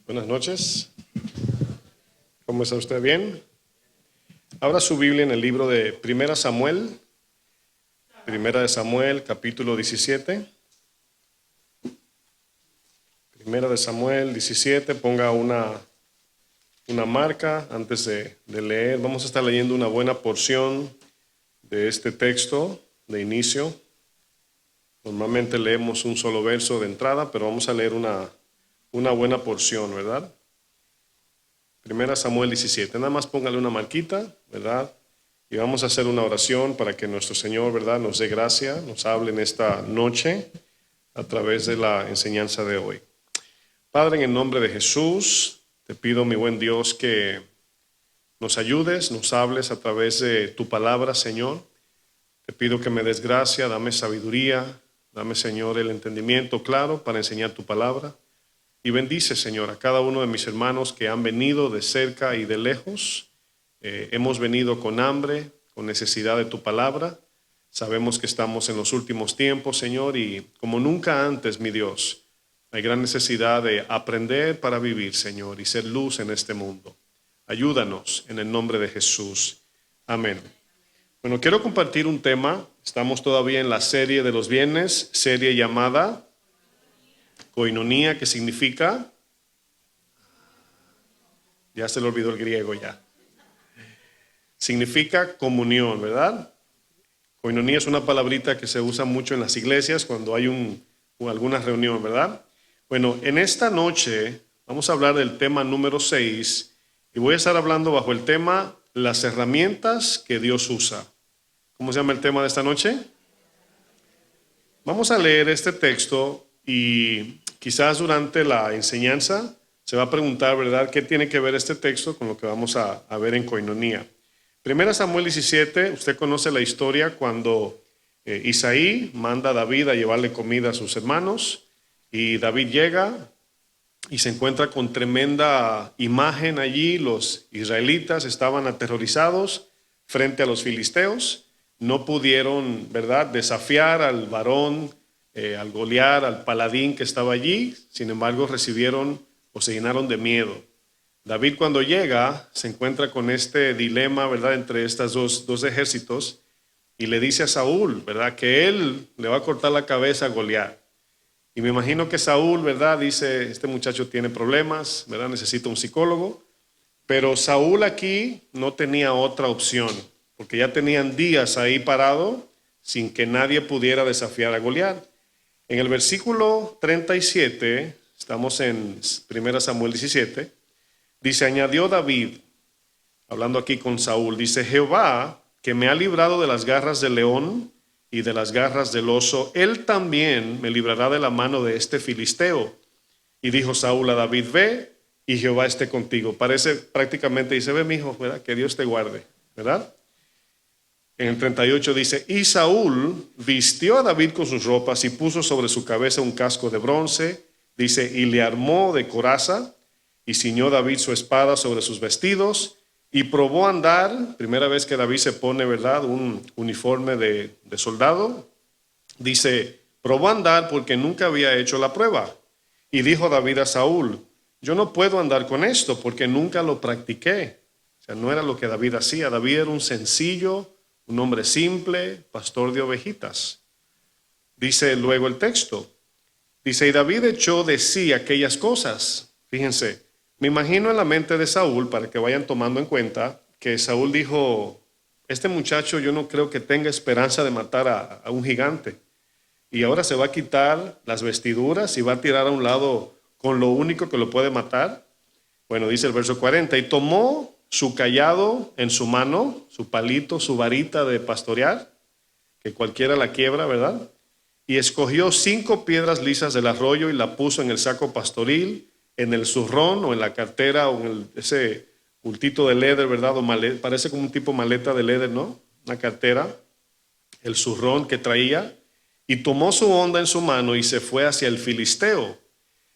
Buenas noches. ¿Cómo está usted? ¿Bien? Abra su Biblia en el libro de Primera de Samuel, capítulo 17. Primera de Samuel 17, ponga una marca antes de leer. Vamos a estar leyendo una buena porción de este texto de inicio. Normalmente leemos un solo verso de entrada, pero vamos a leer una buena porción, ¿verdad? Primera Samuel 17, nada más póngale una marquita, ¿verdad? Y vamos a hacer una oración para que nuestro Señor, ¿verdad?, nos dé gracia, nos hable en esta noche a través de la enseñanza de hoy. Padre, en el nombre de Jesús, te pido, mi buen Dios, que nos ayudes, nos hables a través de tu palabra, Señor. Te pido que me des gracia, dame sabiduría, dame, Señor, el entendimiento claro para enseñar tu palabra. Y bendice, Señor, a cada uno de mis hermanos que han venido de cerca y de lejos. Hemos venido con hambre, con necesidad de tu palabra. Sabemos que estamos en los últimos tiempos, Señor, y como nunca antes, mi Dios, hay gran necesidad de aprender para vivir, Señor, y ser luz en este mundo. Ayúdanos en el nombre de Jesús. Amén. Bueno, quiero compartir un tema. Estamos todavía en la serie de los viernes, serie llamada Koinonía, que significa, ya se le olvidó el griego ya, significa comunión, ¿verdad? Koinonía es una palabrita que se usa mucho en las iglesias cuando hay alguna reunión, ¿verdad? Bueno, en esta noche vamos a hablar del tema número 6 y voy a estar hablando bajo el tema las herramientas que Dios usa. ¿Cómo se llama el tema de esta noche? Vamos a leer este texto y quizás durante la enseñanza se va a preguntar, ¿verdad?, ¿qué tiene que ver este texto con lo que vamos a ver en Koinonía? Primera Samuel 17, usted conoce la historia cuando Isaí manda a David a llevarle comida a sus hermanos y David llega y se encuentra con tremenda imagen allí. Los israelitas estaban aterrorizados frente a los filisteos. No pudieron, ¿verdad?, desafiar al varón, al Goliat, al paladín que estaba allí. Sin embargo, recibieron o se llenaron de miedo. David, cuando llega, se encuentra con este dilema, ¿verdad?, entre estos dos ejércitos y le dice a Saúl, ¿verdad?, que él le va a cortar la cabeza a Goliat. Y me imagino que Saúl, ¿verdad?, dice, este muchacho tiene problemas, ¿verdad?, necesita un psicólogo. Pero Saúl aquí no tenía otra opción, porque ya tenían días ahí parado sin que nadie pudiera desafiar a Goliat. En el versículo 37, estamos en 1 Samuel 17, dice, añadió David, hablando aquí con Saúl, dice, Jehová, que me ha librado de las garras del león y de las garras del oso, él también me librará de la mano de este filisteo. Y dijo Saúl a David, ve, y Jehová esté contigo. Parece prácticamente, dice, ve, mi hijo, ¿verdad?, que Dios te guarde, ¿verdad? En el 38 dice, y Saúl vistió a David con sus ropas y puso sobre su cabeza un casco de bronce, dice, y le armó de coraza, y ciñó David su espada sobre sus vestidos, y probó a andar, primera vez que David se pone, ¿verdad?, un uniforme de soldado, dice, probó a andar porque nunca había hecho la prueba. Y dijo David a Saúl, yo no puedo andar con esto porque nunca lo practiqué. O sea, no era lo que David hacía. David era un sencillo, un hombre simple, pastor de ovejitas. Dice luego el texto, dice, y David echó de sí aquellas cosas. Fíjense, me imagino en la mente de Saúl, para que vayan tomando en cuenta, que Saúl dijo, este muchacho yo no creo que tenga esperanza de matar a un gigante. Y ahora se va a quitar las vestiduras y va a tirar a un lado con lo único que lo puede matar. Bueno, dice el verso 40, y tomó su cayado en su mano, su palito, su varita de pastorear, que cualquiera la quiebra, ¿verdad? Y escogió 5 piedras lisas del arroyo y la puso en el saco pastoril, en el zurrón o en la cartera o en ese bultito de leather, ¿verdad? O parece como un tipo maleta de leather, ¿no? Una cartera, el zurrón que traía. Y tomó su honda en su mano y se fue hacia el filisteo.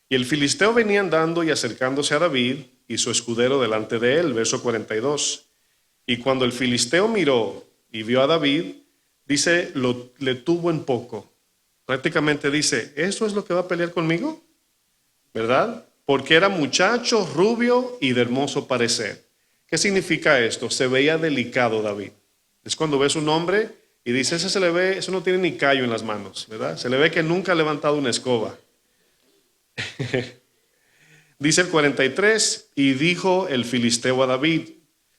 Y el filisteo venía andando y acercándose a David y su escudero delante de él, verso 42. Y cuando el filisteo miró y vio a David, dice, le tuvo en poco. Prácticamente dice, ¿eso es lo que va a pelear conmigo? ¿Verdad? Porque era muchacho, rubio y de hermoso parecer. ¿Qué significa esto? Se veía delicado David. Es cuando ves un hombre y dice, ese se le ve, eso no tiene ni callo en las manos, ¿verdad? Se le ve que nunca ha levantado una escoba. Dice el 43, y dijo el filisteo a David,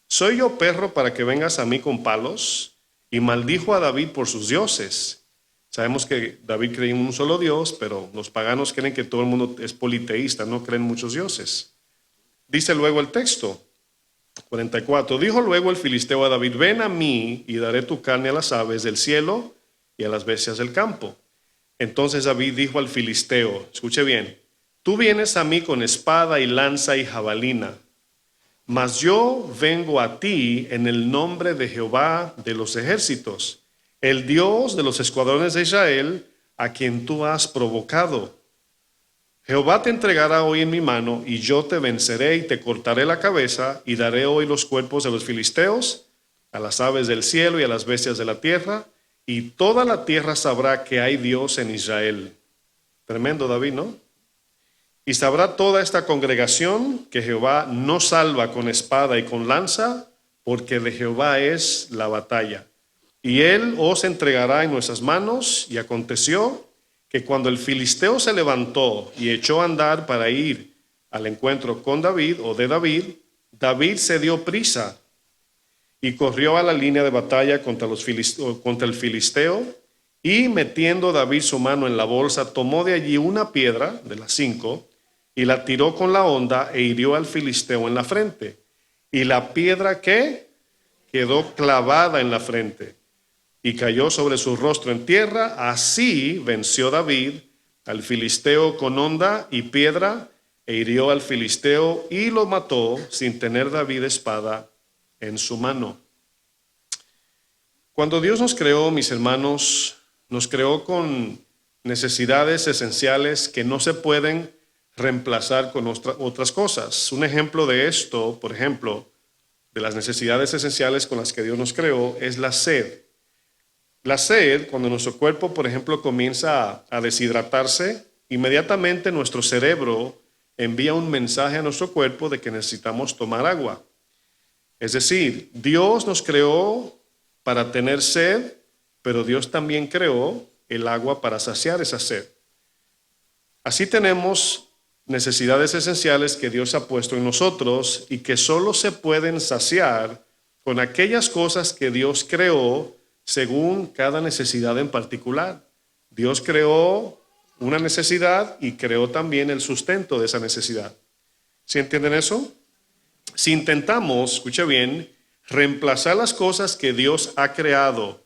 ¿soy yo perro para que vengas a mí con palos? Y maldijo a David por sus dioses. Sabemos que David creía en un solo Dios, pero los paganos creen que todo el mundo es politeísta, no creen muchos dioses. Dice luego el texto, 44, dijo luego el filisteo a David, ven a mí y daré tu carne a las aves del cielo y a las bestias del campo. Entonces David dijo al filisteo, escuche bien, tú vienes a mí con espada y lanza y jabalina, mas yo vengo a ti en el nombre de Jehová de los ejércitos, el Dios de los escuadrones de Israel, a quien tú has provocado. Jehová te entregará hoy en mi mano, y yo te venceré y te cortaré la cabeza, y daré hoy los cuerpos de los filisteos, a las aves del cielo y a las bestias de la tierra, y toda la tierra sabrá que hay Dios en Israel. Tremendo David, ¿no? Y sabrá toda esta congregación que Jehová no salva con espada y con lanza, porque de Jehová es la batalla. Y él os entregará en nuestras manos. Y aconteció que cuando el filisteo se levantó y echó a andar para ir al encuentro con David o de David, David se dio prisa y corrió a la línea de batalla contra el filisteo, y metiendo David su mano en la bolsa, tomó de allí una piedra de las 5 y la tiró con la honda e hirió al filisteo en la frente. Y la piedra, ¿qué? Quedó clavada en la frente y cayó sobre su rostro en tierra. Así venció David al filisteo con honda y piedra, e hirió al filisteo y lo mató sin tener David espada en su mano. Cuando Dios nos creó, mis hermanos, nos creó con necesidades esenciales que no se pueden reemplazar con otras cosas. Un ejemplo de esto, por ejemplo, de las necesidades esenciales con las que Dios nos creó, es la sed. La sed, cuando nuestro cuerpo, por ejemplo, comienza a deshidratarse, inmediatamente nuestro cerebro envía un mensaje a nuestro cuerpo de que necesitamos tomar agua. Es decir, Dios nos creó para tener sed, pero Dios también creó el agua para saciar esa sed. Así tenemos necesidades esenciales que Dios ha puesto en nosotros y que solo se pueden saciar con aquellas cosas que Dios creó según cada necesidad en particular. Dios creó una necesidad y creó también el sustento de esa necesidad. ¿Sí entienden eso? Si intentamos, escuche bien, reemplazar las cosas que Dios ha creado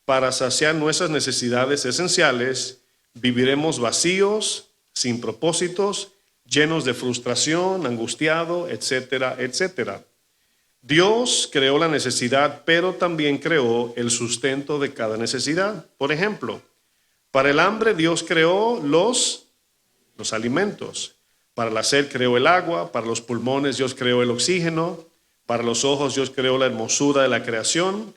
para saciar nuestras necesidades esenciales, viviremos vacíos, sin propósitos, llenos de frustración, angustiado, etcétera, etcétera. Dios creó la necesidad, pero también creó el sustento de cada necesidad. Por ejemplo, para el hambre Dios creó los alimentos. Para la sed creó el agua, para los pulmones Dios creó el oxígeno, para los ojos Dios creó la hermosura de la creación,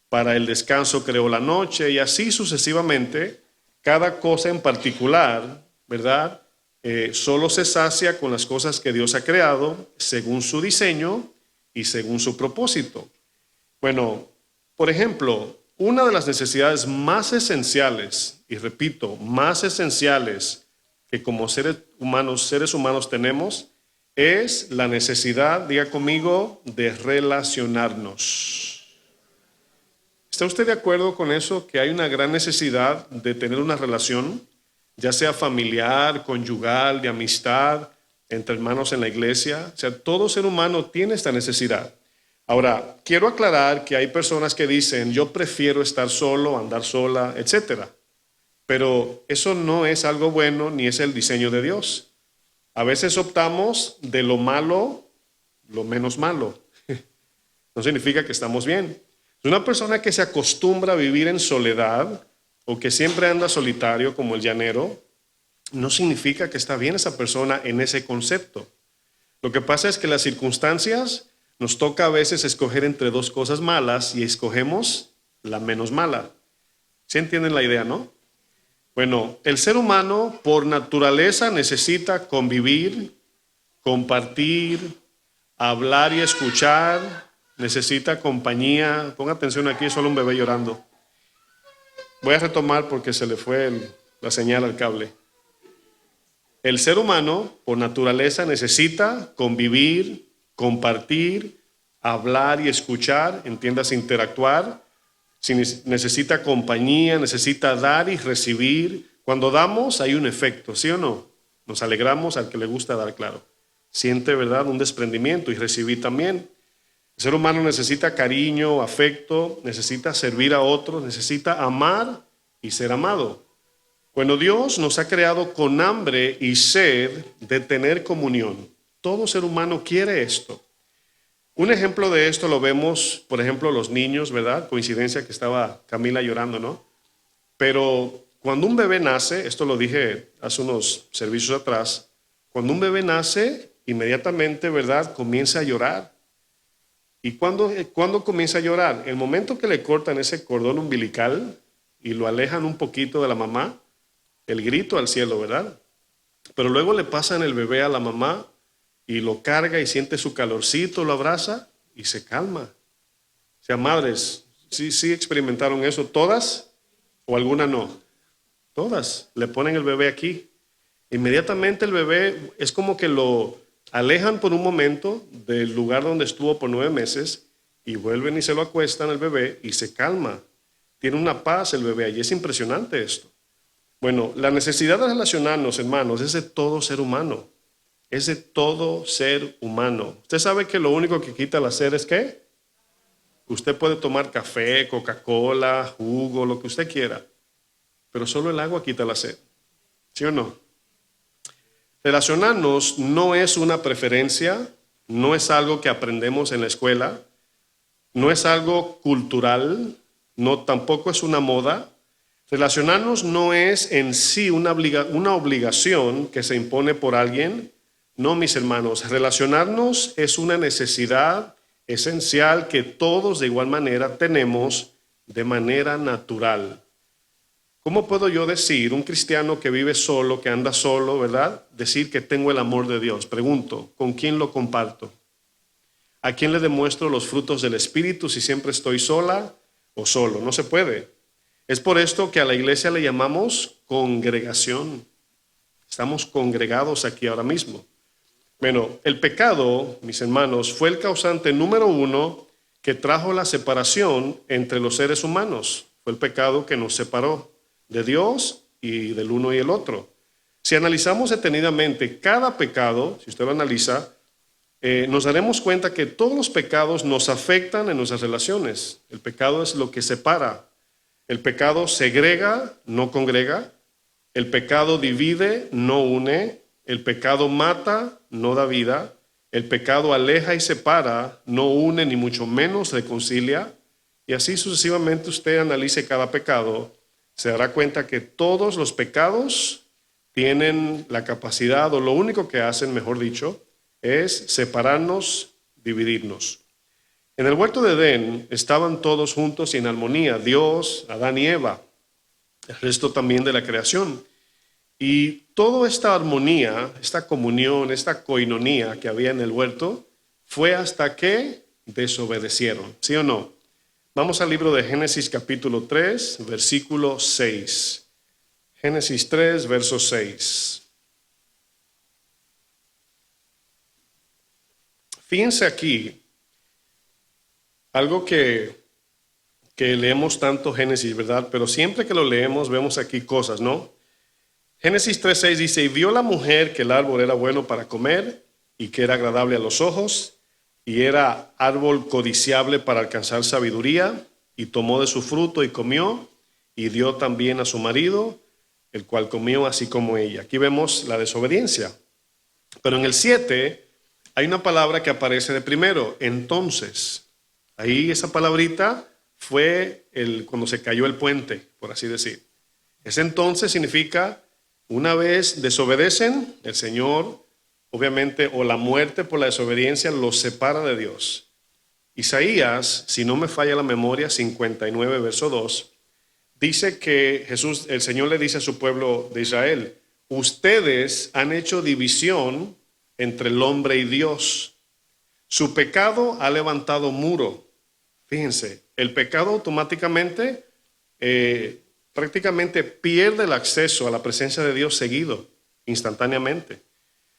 para el descanso creó la noche, y así sucesivamente, cada cosa en particular, ¿verdad? Solo se sacia con las cosas que Dios ha creado según su diseño y según su propósito. Bueno, por ejemplo, una de las necesidades más esenciales, y repito, más esenciales que como seres humanos tenemos, es la necesidad, diga conmigo, de relacionarnos. ¿Está usted de acuerdo con eso? Que hay una gran necesidad de tener una relación, ya sea familiar, conyugal, de amistad, entre hermanos en la iglesia. O sea, todo ser humano tiene esta necesidad. Ahora, quiero aclarar que hay personas que dicen, yo prefiero estar solo, andar sola, etcétera. Pero eso no es algo bueno ni es el diseño de Dios. A veces optamos de lo malo, lo menos malo. No significa que estamos bien. Una persona que se acostumbra a vivir en soledad o que siempre anda solitario como el llanero, no significa que está bien esa persona en ese concepto. Lo que pasa es que las circunstancias nos toca a veces escoger entre dos cosas malas y escogemos la menos mala. ¿Sí entienden la idea, no? Bueno, el ser humano por naturaleza necesita convivir, compartir, hablar y escuchar, necesita compañía. Ponga atención aquí, es solo un bebé llorando. Voy a retomar porque se le fue la señal al cable. El ser humano, por naturaleza, necesita convivir, compartir, hablar y escuchar, entiendas, interactuar. Si necesita compañía, necesita dar y recibir. Cuando damos hay un efecto, ¿sí o no? Nos alegramos al que le gusta dar, claro. Siente, ¿verdad?, un desprendimiento y recibir también. El ser humano necesita cariño, afecto, necesita servir a otros, necesita amar y ser amado. Bueno, Dios nos ha creado con hambre y sed de tener comunión. Todo ser humano quiere esto. Un ejemplo de esto lo vemos, por ejemplo, los niños, ¿verdad? Coincidencia que estaba Camila llorando, ¿no? Pero cuando un bebé nace, esto lo dije hace unos servicios atrás, cuando un bebé nace, inmediatamente, ¿verdad?, comienza a llorar. ¿Y cuándo comienza a llorar? El momento que le cortan ese cordón umbilical y lo alejan un poquito de la mamá, el grito al cielo, ¿verdad? Pero luego le pasan el bebé a la mamá y lo carga y siente su calorcito, lo abraza y se calma. O sea, madres, ¿sí experimentaron eso? ¿Todas o alguna no? Todas. Le ponen el bebé aquí. Inmediatamente el bebé es como que lo alejan por un momento del lugar donde estuvo por 9 meses y vuelven y se lo acuestan al bebé y se calma. Tiene una paz el bebé y es impresionante esto. Bueno, la necesidad de relacionarnos, hermanos, es de todo ser humano. Es de todo ser humano. Usted sabe que lo único que quita la sed es ¿qué? Usted puede tomar café, Coca-Cola, jugo, lo que usted quiera, pero solo el agua quita la sed. ¿Sí o no? Relacionarnos no es una preferencia, no es algo que aprendemos en la escuela, no es algo cultural, no, tampoco es una moda. Relacionarnos no es en sí una obligación que se impone por alguien. No, mis hermanos, relacionarnos es una necesidad esencial que todos de igual manera tenemos de manera natural. ¿Cómo puedo yo decir, un cristiano que vive solo, que anda solo, ¿verdad?, decir que tengo el amor de Dios? Pregunto, ¿con quién lo comparto? ¿A quién le demuestro los frutos del Espíritu si siempre estoy sola o solo? No se puede. Es por esto que a la iglesia le llamamos congregación. Estamos congregados aquí ahora mismo. Bueno, el pecado, mis hermanos, fue el causante número 1 que trajo la separación entre los seres humanos. Fue el pecado que nos separó de Dios y del uno y el otro. Si analizamos detenidamente cada pecado, si usted lo analiza, nos daremos cuenta que todos los pecados nos afectan en nuestras relaciones. El pecado es lo que separa. El pecado segrega, no congrega. El pecado divide, no une. El pecado mata, no da vida. El pecado aleja y separa, no une ni mucho menos reconcilia. Y así sucesivamente usted analice cada pecado, se dará cuenta que todos los pecados tienen la capacidad, o lo único que hacen, mejor dicho, es separarnos, dividirnos. En el huerto de Edén estaban todos juntos y en armonía, Dios, Adán y Eva, el resto también de la creación. Y toda esta armonía, esta comunión, esta coinonía que había en el huerto, fue hasta que desobedecieron, ¿sí o no? Vamos al libro de Génesis capítulo 3, versículo 6. Génesis 3, verso 6. Fíjense aquí, algo que leemos tanto Génesis, ¿verdad? Pero siempre que lo leemos vemos aquí cosas, ¿no? Génesis 3:6 dice, y vio la mujer que el árbol era bueno para comer y que era agradable a los ojos y era árbol codiciable para alcanzar sabiduría, y tomó de su fruto y comió y dio también a su marido, el cual comió así como ella. Aquí vemos la desobediencia. Pero en el 7 hay una palabra que aparece de primero, entonces. Ahí esa palabrita fue cuando se cayó el puente, por así decir. Ese entonces significa, una vez desobedecen, el Señor, obviamente, o la muerte por la desobediencia los separa de Dios. Isaías, si no me falla la memoria, 59, verso 2, dice que el Señor le dice a su pueblo de Israel, ustedes han hecho división entre el hombre y Dios. Su pecado ha levantado muro. Fíjense, el pecado automáticamente prácticamente pierde el acceso a la presencia de Dios seguido, instantáneamente.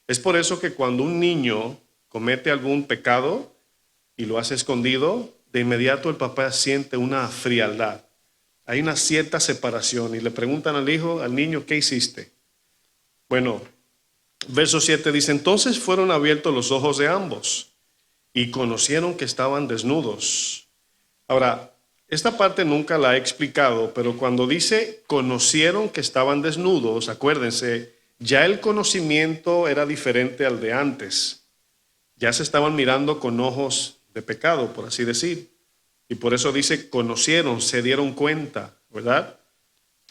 Es por eso que cuando un niño comete algún pecado y lo hace escondido, de inmediato el papá siente una frialdad. Hay una cierta separación y le preguntan al hijo, al niño, ¿qué hiciste? Bueno, verso 7 dice, entonces fueron abiertos los ojos de ambos y conocieron que estaban desnudos. Ahora, esta parte nunca la he explicado, pero cuando dice conocieron que estaban desnudos, acuérdense, ya el conocimiento era diferente al de antes. Ya se estaban mirando con ojos de pecado, por así decir. Y por eso dice conocieron, se dieron cuenta, ¿verdad?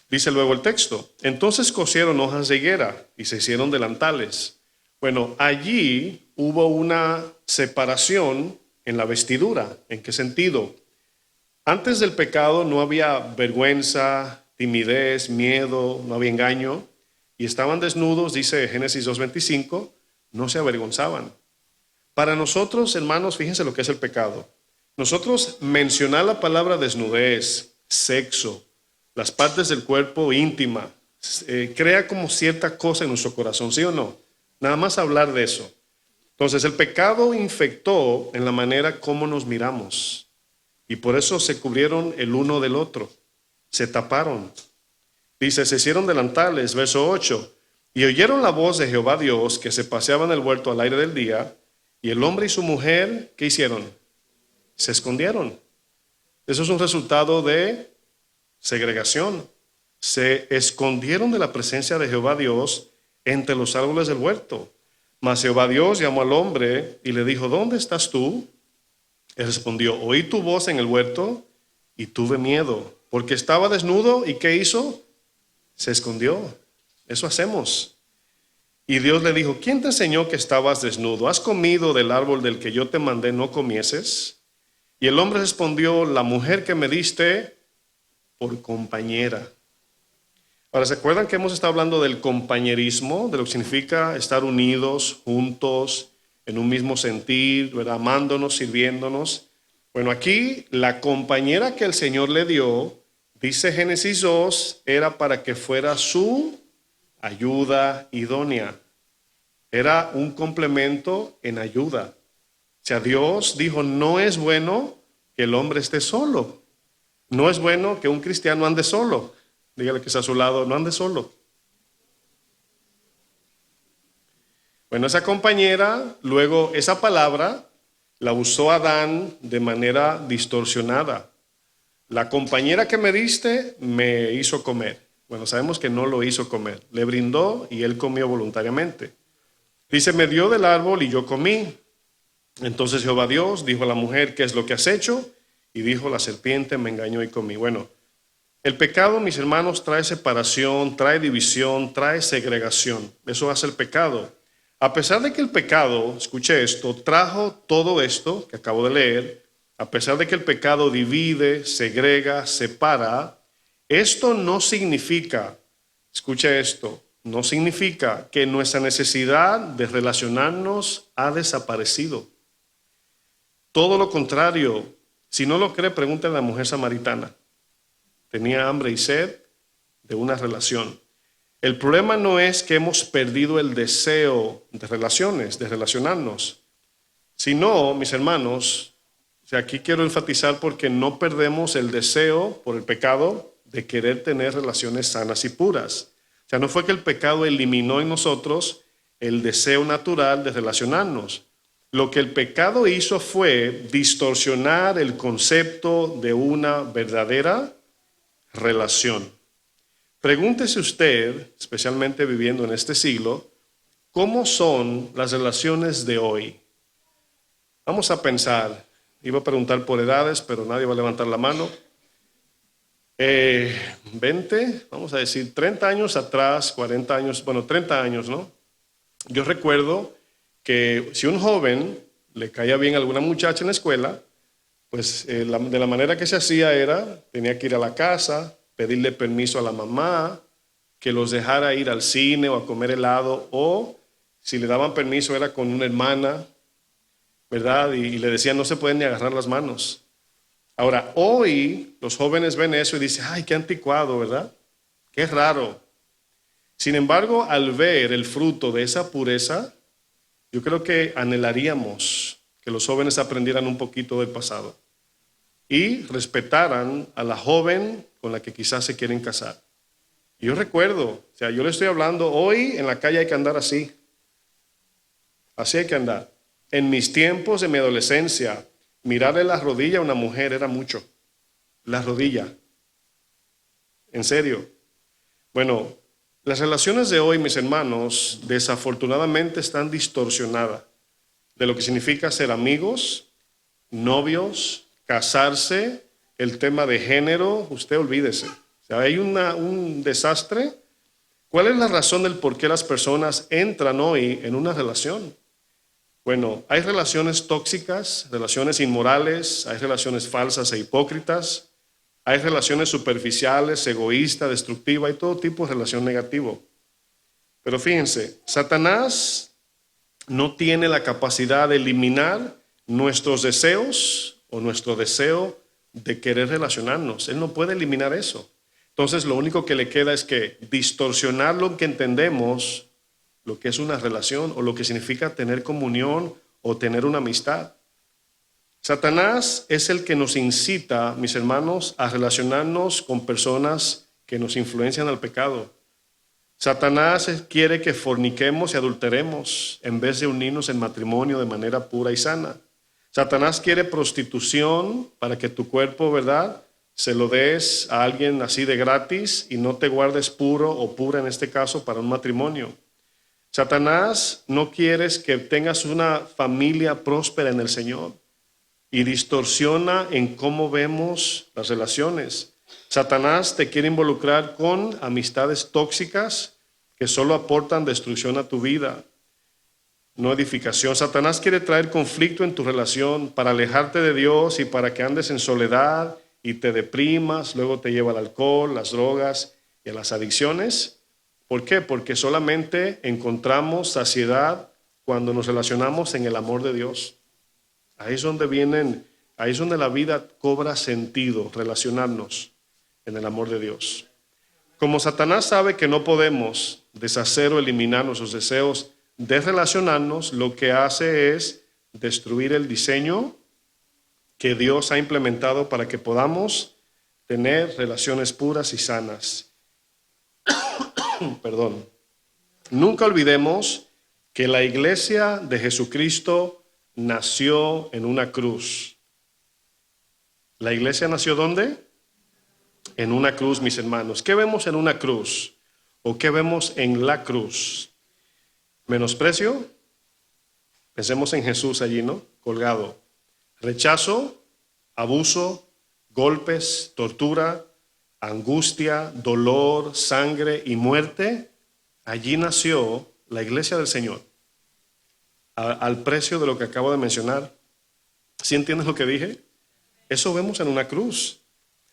Dice luego el texto, entonces cosieron hojas de higuera y se hicieron delantales. Bueno, allí hubo una separación en la vestidura. ¿En qué sentido? Antes del pecado no había vergüenza, timidez, miedo, no había engaño. Y estaban desnudos, dice Génesis 2:25, no se avergonzaban. Para nosotros, hermanos, fíjense lo que es el pecado. Nosotros mencionar la palabra desnudez, sexo, las partes del cuerpo íntima, crea como cierta cosa en nuestro corazón, ¿sí o no? Nada más hablar de eso. Entonces el pecado infectó en la manera como nos miramos y por eso se cubrieron el uno del otro, se taparon. Dice, se hicieron delantales, verso 8, y oyeron la voz de Jehová Dios que se paseaba en el huerto al aire del día, y el hombre y su mujer, ¿qué hicieron? Se escondieron. Eso es un resultado de segregación. Se escondieron de la presencia de Jehová Dios entre los árboles del huerto. Mas Jehová Dios llamó al hombre y le dijo, ¿dónde estás tú? Él respondió, oí tu voz en el huerto y tuve miedo, porque estaba desnudo y ¿qué hizo? Se escondió. Eso hacemos. Y Dios le dijo, ¿quién te enseñó que estabas desnudo? ¿Has comido del árbol del que yo te mandé no comieses? Y el hombre respondió, la mujer que me diste por compañera. Ahora, ¿se acuerdan que hemos estado hablando del compañerismo, de lo que significa estar unidos, juntos, en un mismo sentir, ¿verdad? Amándonos, sirviéndonos? Bueno, aquí la compañera que el Señor le dio, dice Génesis 2, era para que fuera su ayuda idónea. Era un complemento en ayuda. O sea, Dios dijo, no es bueno que el hombre esté solo. No es bueno que un cristiano ande solo. Dígale que está a su lado, no ande solo. Bueno, esa compañera, luego esa palabra la usó Adán de manera distorsionada. La compañera que me diste me hizo comer. Bueno, sabemos que no lo hizo comer. Le brindó y él comió voluntariamente. Dice, me dio del árbol y yo comí. Entonces Jehová Dios dijo a la mujer, ¿qué es lo que has hecho? Y dijo, la serpiente me engañó y comí. Bueno, el pecado, mis hermanos, trae separación, trae división, trae segregación. Eso hace el pecado. A pesar de que el pecado, escuche esto, trajo todo esto que acabo de leer, a pesar de que el pecado divide, segrega, separa, esto no significa, escuche esto, no significa que nuestra necesidad de relacionarnos ha desaparecido. Todo lo contrario, si no lo cree, pregúntale a la mujer samaritana. Tenía hambre y sed de una relación. El problema no es que hemos perdido el deseo de relaciones, de relacionarnos, sino, mis hermanos, aquí quiero enfatizar porque no perdemos el deseo por el pecado de querer tener relaciones sanas y puras. O sea, no fue que el pecado eliminó en nosotros el deseo natural de relacionarnos. Lo que el pecado hizo fue distorsionar el concepto de una verdadera relación. Pregúntese usted, especialmente viviendo en este siglo, ¿cómo son las relaciones de hoy? Vamos a pensar, iba a preguntar por edades, pero nadie va a levantar la mano. 20, vamos a decir 30 años atrás, 40 años, bueno, 30 años, ¿no? Yo recuerdo que si un joven le caía bien a alguna muchacha en la escuela, pues de la manera que se hacía era, tenía que ir a la casa, pedirle permiso a la mamá, que los dejara ir al cine o a comer helado, o si le daban permiso era con una hermana, ¿verdad? Y le decían no se pueden ni agarrar las manos. Ahora, hoy los jóvenes ven eso y dicen, ay, qué anticuado, ¿verdad? Qué raro. Sin embargo, al ver el fruto de esa pureza, yo creo que anhelaríamos que los jóvenes aprendieran un poquito del pasado y respetaran a la joven con la que quizás se quieren casar. Yo recuerdo, o sea, yo le estoy hablando, hoy en la calle hay que andar así. Así hay que andar. En mis tiempos de mi adolescencia, mirarle la rodilla a una mujer era mucho. La rodilla. En serio. Bueno, las relaciones de hoy, mis hermanos, desafortunadamente están distorsionadas de lo que significa ser amigos, novios, casarse, el tema de género, usted olvídese. O sea, hay un desastre. ¿Cuál es la razón del por qué las personas entran hoy en una relación? Bueno, hay relaciones tóxicas, relaciones inmorales, hay relaciones falsas e hipócritas, hay relaciones superficiales, egoístas, destructivas, hay todo tipo de relación negativo. Pero fíjense, Satanás no tiene la capacidad de eliminar nuestros deseos o nuestro deseo de querer relacionarnos. Él no puede eliminar eso. Entonces lo único que le queda es que distorsionar lo que entendemos, lo que es una relación o lo que significa tener comunión o tener una amistad. Satanás es el que nos incita, mis hermanos, a relacionarnos con personas que nos influencian al pecado. Satanás quiere que forniquemos y adulteremos en vez de unirnos en matrimonio de manera pura y sana. Satanás quiere prostitución para que tu cuerpo, ¿verdad?, se lo des a alguien así de gratis y no te guardes puro o pura en este caso para un matrimonio. Satanás no quiere que tengas una familia próspera en el Señor y distorsiona en cómo vemos las relaciones. Satanás te quiere involucrar con amistades tóxicas que solo aportan destrucción a tu vida, no edificación. Satanás quiere traer conflicto en tu relación para alejarte de Dios y para que andes en soledad y te deprimas, luego te lleva al alcohol, las drogas y a las adicciones. ¿Por qué? Porque solamente encontramos saciedad cuando nos relacionamos en el amor de Dios. Ahí es donde la vida cobra sentido, relacionarnos en el amor de Dios. Como Satanás sabe que no podemos deshacer o eliminar nuestros deseos de relacionarnos, lo que hace es destruir el diseño que Dios ha implementado para que podamos tener relaciones puras y sanas. Perdón. Nunca olvidemos que la iglesia de Jesucristo nació en una cruz. ¿La iglesia nació dónde? En una cruz, mis hermanos. ¿Qué vemos en una cruz? ¿O qué vemos en la cruz? ¿Menosprecio? Pensemos en Jesús allí, ¿no? Colgado. Rechazo, abuso, golpes, tortura, angustia, dolor, sangre y muerte. Allí nació la iglesia del Señor. Al precio de lo que acabo de mencionar. ¿Sí entiendes lo que dije? Eso vemos en una cruz.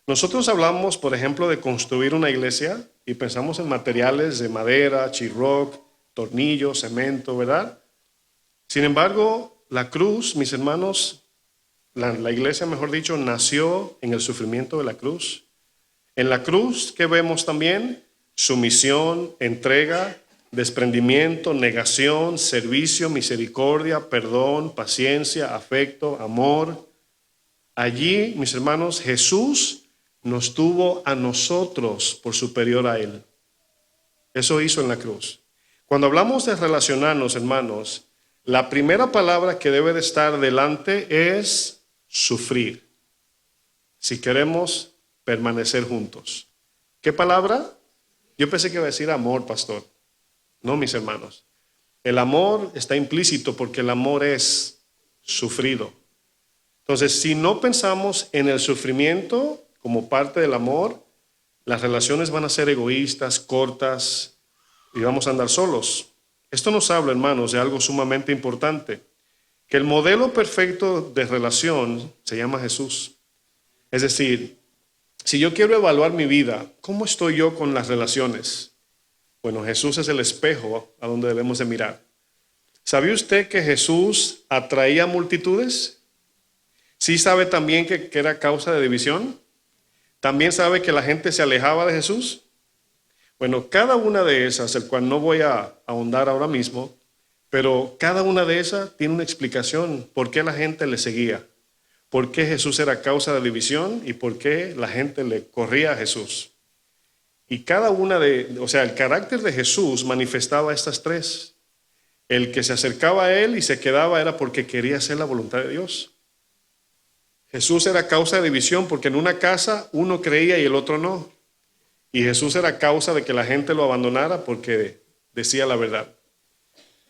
Nosotros hablamos, por ejemplo, de construir una iglesia y pensamos en materiales de madera, chirroc, tornillos, cemento, ¿verdad? Sin embargo, la cruz, mis hermanos, la iglesia, mejor dicho, nació en el sufrimiento de la cruz. En la cruz, ¿qué vemos también? Sumisión, entrega, desprendimiento, negación, servicio, misericordia, perdón, paciencia, afecto, amor. Allí, mis hermanos, Jesús nos tuvo a nosotros por superior a Él. Eso hizo en la cruz. Cuando hablamos de relacionarnos, hermanos, la primera palabra que debe de estar delante es sufrir, si queremos permanecer juntos. ¿Qué palabra? Yo pensé que iba a decir amor, pastor. No, mis hermanos. El amor está implícito porque el amor es sufrido. Entonces, si no pensamos en el sufrimiento como parte del amor, las relaciones van a ser egoístas, cortas y vamos a andar solos. Esto nos habla, hermanos, de algo sumamente importante, que el modelo perfecto de relación se llama Jesús. Es decir, Si yo quiero evaluar mi vida, ¿cómo estoy yo con las relaciones? Bueno, Jesús es el espejo a donde debemos de mirar. ¿Sabía usted que Jesús atraía multitudes? ¿Sí sabe también que era causa de división? ¿También sabe que la gente se alejaba de Jesús? Bueno, cada una de esas, el cual no voy a ahondar ahora mismo, pero cada una de esas tiene una explicación por qué la gente le seguía, por qué Jesús era causa de división y por qué la gente le corría a Jesús. Y cada una el carácter de Jesús manifestaba estas tres. El que se acercaba a él y se quedaba era porque quería hacer la voluntad de Dios. Jesús era causa de división porque en una casa uno creía y el otro no. Y Jesús era causa de que la gente lo abandonara porque decía la verdad.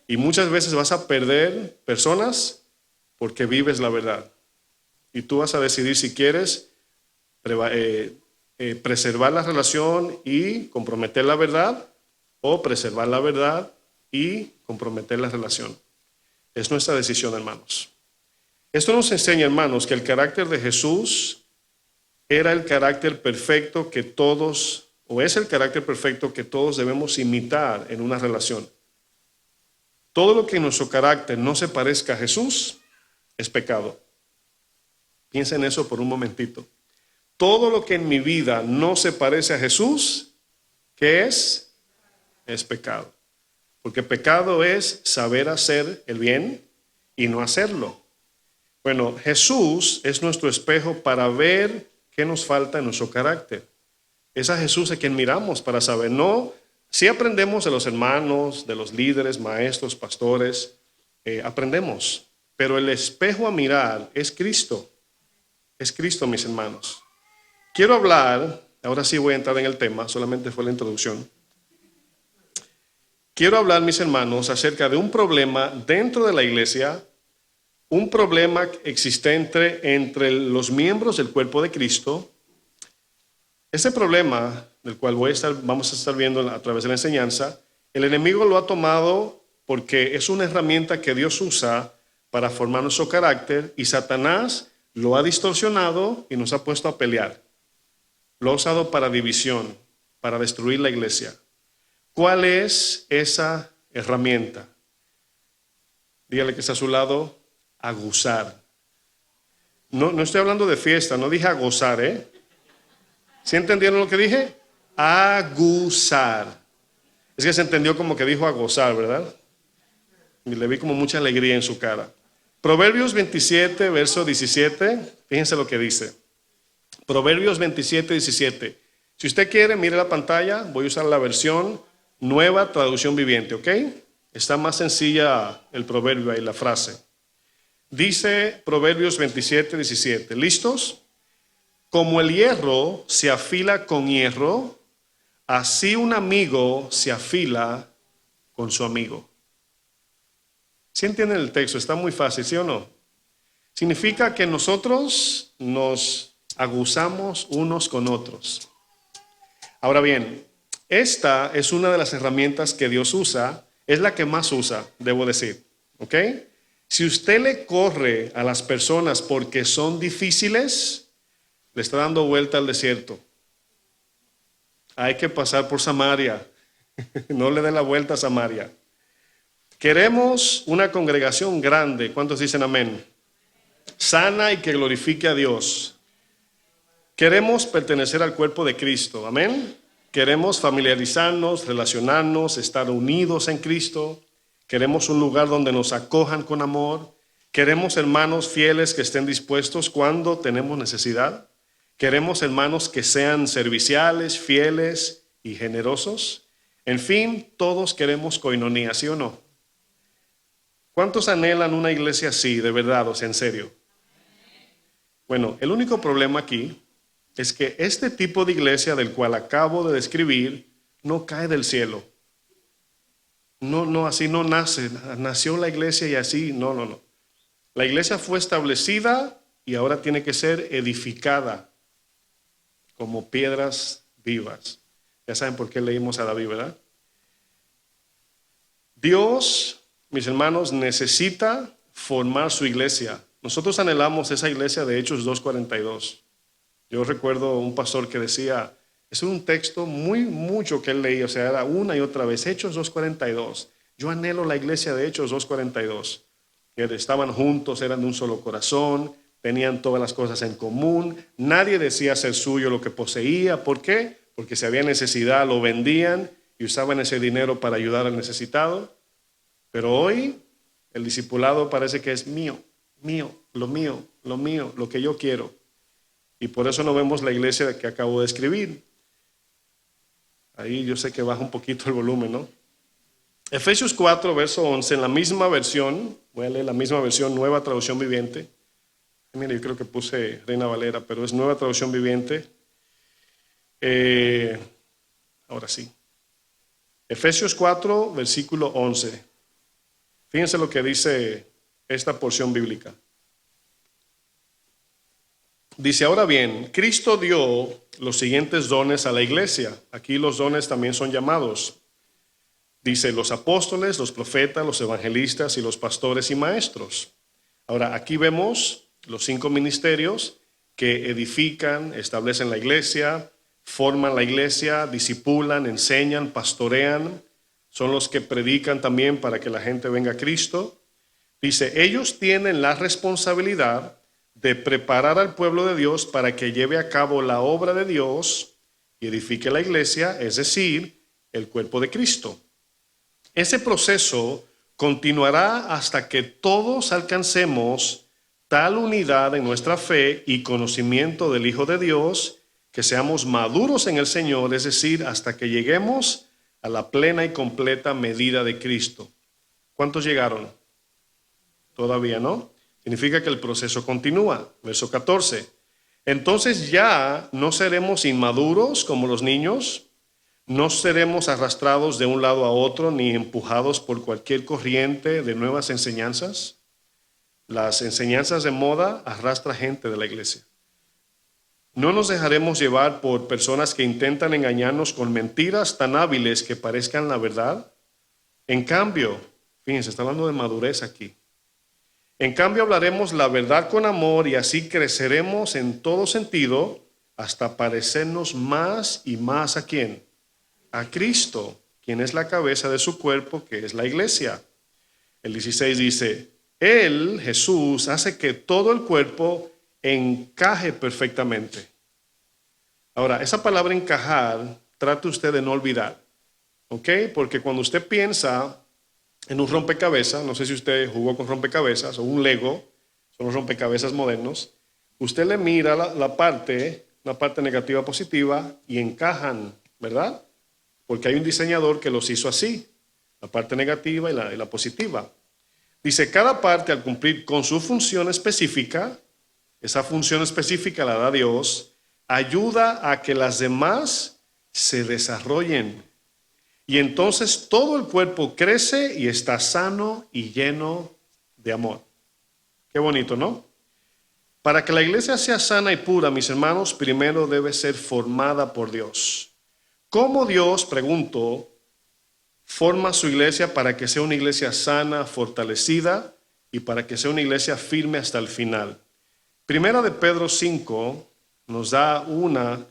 Y muchas veces vas a perder personas porque vives la verdad. Y tú vas a decidir si quieres preservar la relación y comprometer la verdad, o preservar la verdad y comprometer la relación. Es nuestra decisión, hermanos. Esto nos enseña, hermanos, que el carácter de Jesús era el carácter perfecto que todos, o es el carácter perfecto que todos debemos imitar en una relación. Todo lo que en nuestro carácter no se parezca a Jesús es pecado. Piensa en eso por un momentito. Todo lo que en mi vida no se parece a Jesús, ¿qué es? Es pecado. Porque pecado es saber hacer el bien y no hacerlo. Bueno, Jesús es nuestro espejo para ver qué nos falta en nuestro carácter. Es a Jesús a quien miramos para saber. No, sí aprendemos de los hermanos, de los líderes, maestros, pastores, aprendemos. Pero el espejo a mirar es Cristo. Es Cristo, mis hermanos. Quiero hablar, ahora sí voy a entrar en el tema, solamente fue la introducción. Quiero hablar, mis hermanos, acerca de un problema dentro de la iglesia, un problema existente entre los miembros del cuerpo de Cristo. Ese problema, del cual vamos a estar viendo a través de la enseñanza, el enemigo lo ha tomado porque es una herramienta que Dios usa para formar nuestro carácter, y Satanás lo ha distorsionado y nos ha puesto a pelear. Lo ha usado para división, para destruir la iglesia. ¿Cuál es esa herramienta? Dígale que está a su lado, a gozar. No estoy hablando de fiesta, no dije a gozar, ¿eh? ¿Sí entendieron lo que dije? A gozar. Es que se entendió como que dijo a gozar, ¿verdad? Y le vi como mucha alegría en su cara. Proverbios 27, verso 17, fíjense lo que dice. Proverbios 27, 17. Si usted quiere, mire la pantalla. Voy a usar la versión Nueva Traducción Viviente, ¿ok? Está más sencilla el proverbio ahí, la frase. Dice Proverbios 27, 17. ¿Listos? Como el hierro se afila con hierro, así un amigo se afila con su amigo. ¿Sí entienden el texto? Está muy fácil, ¿sí o no? Significa que nosotros nos aguzamos unos con otros. Ahora bien, esta es una de las herramientas que Dios usa, es la que más usa, debo decir, ¿ok? Si usted le corre a las personas porque son difíciles, le está dando vuelta al desierto. Hay que pasar por Samaria, no le dé la vuelta a Samaria. Queremos una congregación grande, ¿cuántos dicen amén? Sana y que glorifique a Dios. Queremos pertenecer al cuerpo de Cristo, amén. Queremos familiarizarnos, relacionarnos, estar unidos en Cristo. Queremos un lugar donde nos acojan con amor. Queremos hermanos fieles que estén dispuestos cuando tenemos necesidad. Queremos hermanos que sean serviciales, fieles y generosos. En fin, todos queremos coinonía, ¿sí o no? ¿Cuántos anhelan una iglesia así, de verdad, o sea, en serio? Bueno, el único problema aquí es que este tipo de iglesia del cual acabo de describir no cae del cielo. No, así no nace. Nació la iglesia y así, no. La iglesia fue establecida y ahora tiene que ser edificada como piedras vivas. Ya saben por qué leímos a David, ¿verdad? Dios, mis hermanos, necesita formar su iglesia. Nosotros anhelamos esa iglesia de Hechos 2:42. Yo recuerdo un pastor que decía, es un texto mucho que él leía, o sea, era una y otra vez, Hechos 2:42. Yo anhelo la iglesia de Hechos 2:42, que estaban juntos, eran de un solo corazón, tenían todas las cosas en común, nadie decía ser suyo lo que poseía. ¿Por qué? Porque si había necesidad lo vendían y usaban ese dinero para ayudar al necesitado. Pero hoy el discipulado parece que es mío, lo que yo quiero. Y por eso no vemos la iglesia que acabo de escribir. Ahí yo sé que baja un poquito el volumen, ¿no? Efesios 4, verso 11, en la misma versión, voy a leer la misma versión, Nueva Traducción Viviente. Mira, yo creo que puse Reina Valera, pero es Nueva Traducción Viviente. Ahora sí. Efesios 4, versículo 11. Fíjense lo que dice esta porción bíblica. Dice, ahora bien, Cristo dio los siguientes dones a la iglesia. Aquí los dones también son llamados. Dice, los apóstoles, los profetas, los evangelistas y los pastores y maestros. Ahora, aquí vemos los 5 ministerios que edifican, establecen la iglesia, forman la iglesia, discipulan, enseñan, pastorean. Son los que predican también para que la gente venga a Cristo. Dice, ellos tienen la responsabilidad de preparar al pueblo de Dios para que lleve a cabo la obra de Dios y edifique la iglesia, es decir, el cuerpo de Cristo. Ese proceso continuará hasta que todos alcancemos tal unidad en nuestra fe y conocimiento del Hijo de Dios, que seamos maduros en el Señor, es decir, hasta que lleguemos a la plena y completa medida de Cristo. ¿Cuántos llegaron? Todavía no. Significa que el proceso continúa. Verso 14. Entonces ya no seremos inmaduros como los niños, no seremos arrastrados de un lado a otro ni empujados por cualquier corriente de nuevas enseñanzas. Las enseñanzas de moda arrastran gente de la iglesia. No nos dejaremos llevar por personas que intentan engañarnos con mentiras tan hábiles que parezcan la verdad. En cambio, fíjense, está hablando de madurez aquí. En cambio hablaremos la verdad con amor y así creceremos en todo sentido hasta parecernos más y más ¿a quién? A Cristo, quien es la cabeza de su cuerpo, que es la iglesia. El 16 dice, Él, Jesús, hace que todo el cuerpo encaje perfectamente. Ahora, esa palabra encajar, trate usted de no olvidar, ¿ok? Porque cuando usted piensa en un rompecabezas, no sé si usted jugó con rompecabezas o un Lego, son los rompecabezas modernos, usted le mira la parte negativa positiva y encajan, ¿verdad? Porque hay un diseñador que los hizo así, la parte negativa y la positiva. Dice, cada parte al cumplir con su función específica, esa función específica la da Dios, ayuda a que las demás se desarrollen. Y entonces todo el cuerpo crece y está sano y lleno de amor. Qué bonito, ¿no? Para que la iglesia sea sana y pura, mis hermanos, primero debe ser formada por Dios. ¿Cómo Dios, pregunto, forma su iglesia para que sea una iglesia sana, fortalecida y para que sea una iglesia firme hasta el final? Primera de Pedro 5 nos da una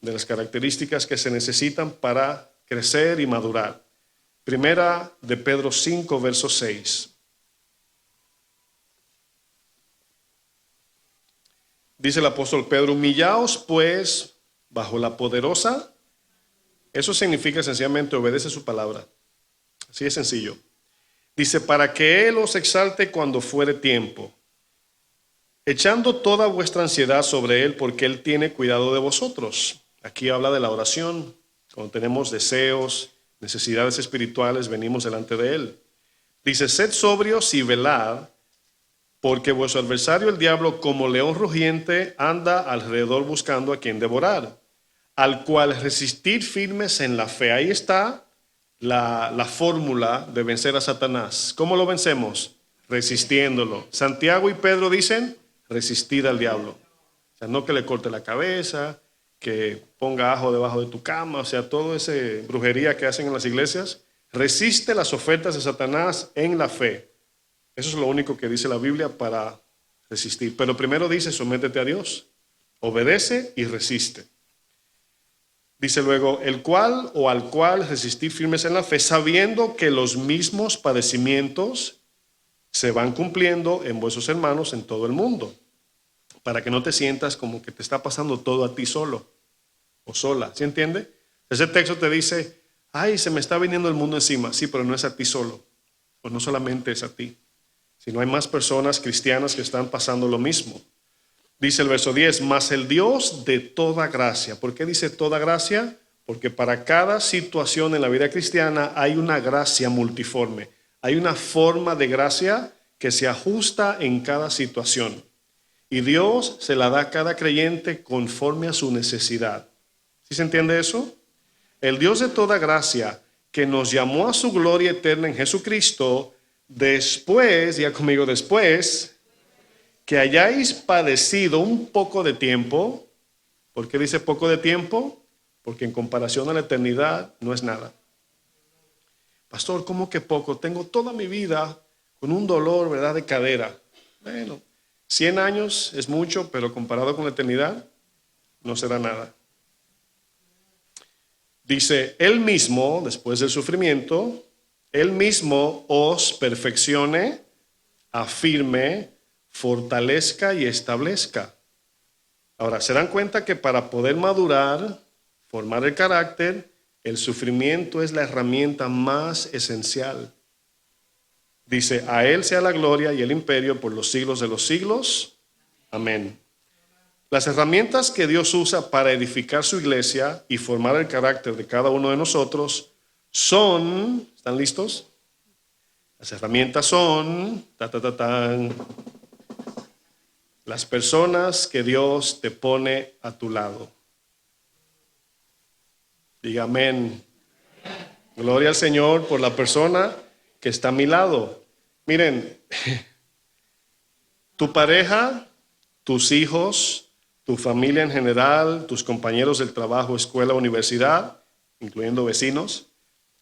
de las características que se necesitan para crecer y madurar. Primera de Pedro 5, verso 6. Dice el apóstol Pedro, humillaos pues bajo la poderosa. Eso significa sencillamente obedece su palabra. Así es sencillo. Dice, para que Él os exalte cuando fuere tiempo, echando toda vuestra ansiedad sobre Él, porque Él tiene cuidado de vosotros. Aquí habla de la oración. Cuando tenemos deseos, necesidades espirituales, venimos delante de Él. Dice, sed sobrios y velad, porque vuestro adversario el diablo, como león rugiente, anda alrededor buscando a quien devorar, al cual resistir firmes en la fe. Ahí está la fórmula de vencer a Satanás. ¿Cómo lo vencemos? Resistiéndolo. Santiago y Pedro dicen, resistir al diablo. O sea, no que le corte la cabeza, que ponga ajo debajo de tu cama, o sea, toda esa brujería que hacen en las iglesias. Resiste las ofertas de Satanás en la fe. Eso es lo único que dice la Biblia para resistir. Pero primero dice, sométete a Dios. Obedece y resiste. Dice luego, el cual o al cual resistí firmes en la fe, sabiendo que los mismos padecimientos se van cumpliendo en vuestros hermanos en todo el mundo, para que no te sientas como que te está pasando todo a ti solo o sola. ¿Sí entiende? Ese texto te dice, ay, se me está viniendo el mundo encima. Sí, pero no es a ti solo, o no solamente es a ti, sino hay más personas cristianas que están pasando lo mismo. Dice el verso 10, mas el Dios de toda gracia. ¿Por qué dice toda gracia? Porque para cada situación en la vida cristiana hay una gracia multiforme. Hay una forma de gracia que se ajusta en cada situación. Y Dios se la da a cada creyente conforme a su necesidad. ¿Sí se entiende eso? El Dios de toda gracia que nos llamó a su gloria eterna en Jesucristo, después, ya conmigo después, que hayáis padecido un poco de tiempo. ¿Por qué dice poco de tiempo? Porque en comparación a la eternidad no es nada. Pastor, ¿cómo que poco? Tengo toda mi vida con un dolor, ¿verdad?, de cadera. Bueno, 100 años es mucho, pero comparado con la eternidad no será nada. Dice, Él mismo, después del sufrimiento, Él mismo os perfeccione, afirme, fortalezca y establezca. Ahora, se dan cuenta que para poder madurar, formar el carácter, el sufrimiento es la herramienta más esencial. Dice, a Él sea la gloria y el imperio por los siglos de los siglos. Amén. Las herramientas que Dios usa para edificar su iglesia y formar el carácter de cada uno de nosotros son, ¿están listos? Las herramientas son, las personas que Dios te pone a tu lado. Diga amén. Gloria al Señor por la persona que está a mi lado. Miren, tu pareja, tus hijos, tu familia en general, tus compañeros del trabajo, escuela, universidad, incluyendo vecinos,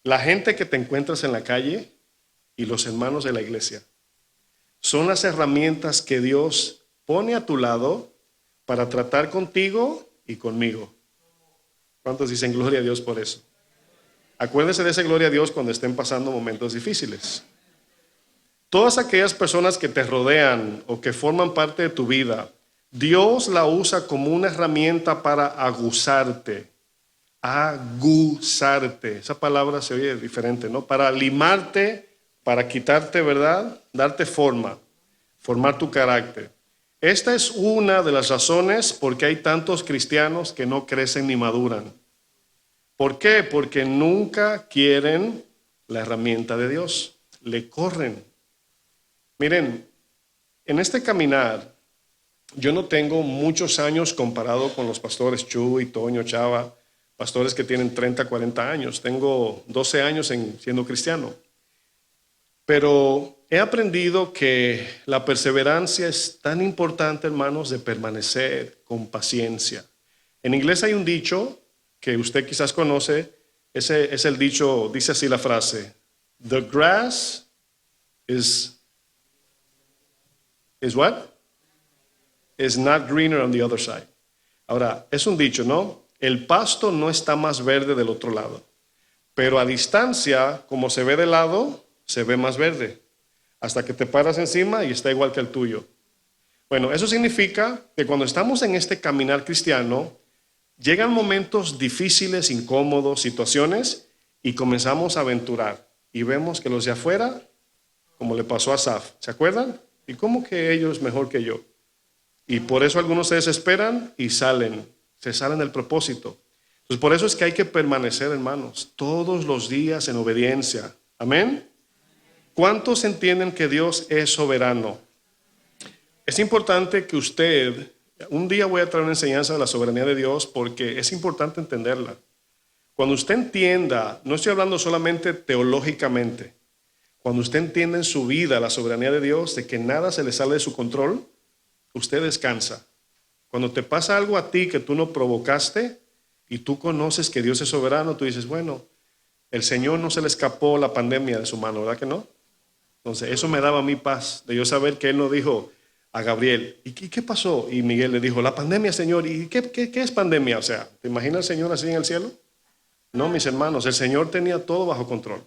la gente que te encuentras en la calle y los hermanos de la iglesia, son las herramientas que Dios pone a tu lado para tratar contigo y conmigo. ¿Cuántos dicen gloria a Dios por eso? Acuérdense de esa gloria a Dios cuando estén pasando momentos difíciles. Todas aquellas personas que te rodean o que forman parte de tu vida, Dios la usa como una herramienta para aguzarte. Aguzarte. Esa palabra se oye diferente, ¿no? Para limarte, para quitarte, ¿verdad? Darte forma, formar tu carácter. Esta es una de las razones por qué hay tantos cristianos que no crecen ni maduran. ¿Por qué? Porque nunca quieren la herramienta de Dios. Le corren. Miren, en este caminar, yo no tengo muchos años comparado con los pastores Chu y Toño, Chava, pastores que tienen 30, 40 años. Tengo 12 años siendo cristiano. Pero he aprendido que la perseverancia es tan importante, hermanos, de permanecer con paciencia. En inglés hay un dicho que usted quizás conoce, ese es el dicho, dice así la frase, the grass is what? Is not greener on the other side. Ahora, es un dicho, ¿no? El pasto no está más verde del otro lado, pero a distancia, como se ve de lado, se ve más verde, hasta que te paras encima y está igual que el tuyo. Bueno, eso significa que cuando estamos en este caminar cristiano, llegan momentos difíciles, incómodos, situaciones, y comenzamos a aventurar. Y vemos que los de afuera, como le pasó a Asaf, ¿se acuerdan? ¿Y cómo que ellos mejor que yo? Y por eso algunos se desesperan y se salen del propósito. Entonces, por eso es que hay que permanecer, hermanos, todos los días en obediencia. Amén. ¿Cuántos entienden que Dios es soberano? Es importante que usted, un día voy a traer una enseñanza de la soberanía de Dios porque es importante entenderla. Cuando usted entienda, no estoy hablando solamente teológicamente, cuando usted entienda en su vida la soberanía de Dios, de que nada se le sale de su control, usted descansa. Cuando te pasa algo a ti que tú no provocaste y tú conoces que Dios es soberano, tú dices, bueno, el Señor no se le escapó la pandemia de su mano, ¿verdad que no? Entonces, eso me daba a mí paz, de yo saber que Él no dijo, a Gabriel, ¿y qué pasó? Y Miguel le dijo, la pandemia, Señor. ¿Y qué es pandemia? O sea, ¿te imaginas el Señor así en el cielo? No, mis hermanos, el Señor tenía todo bajo control.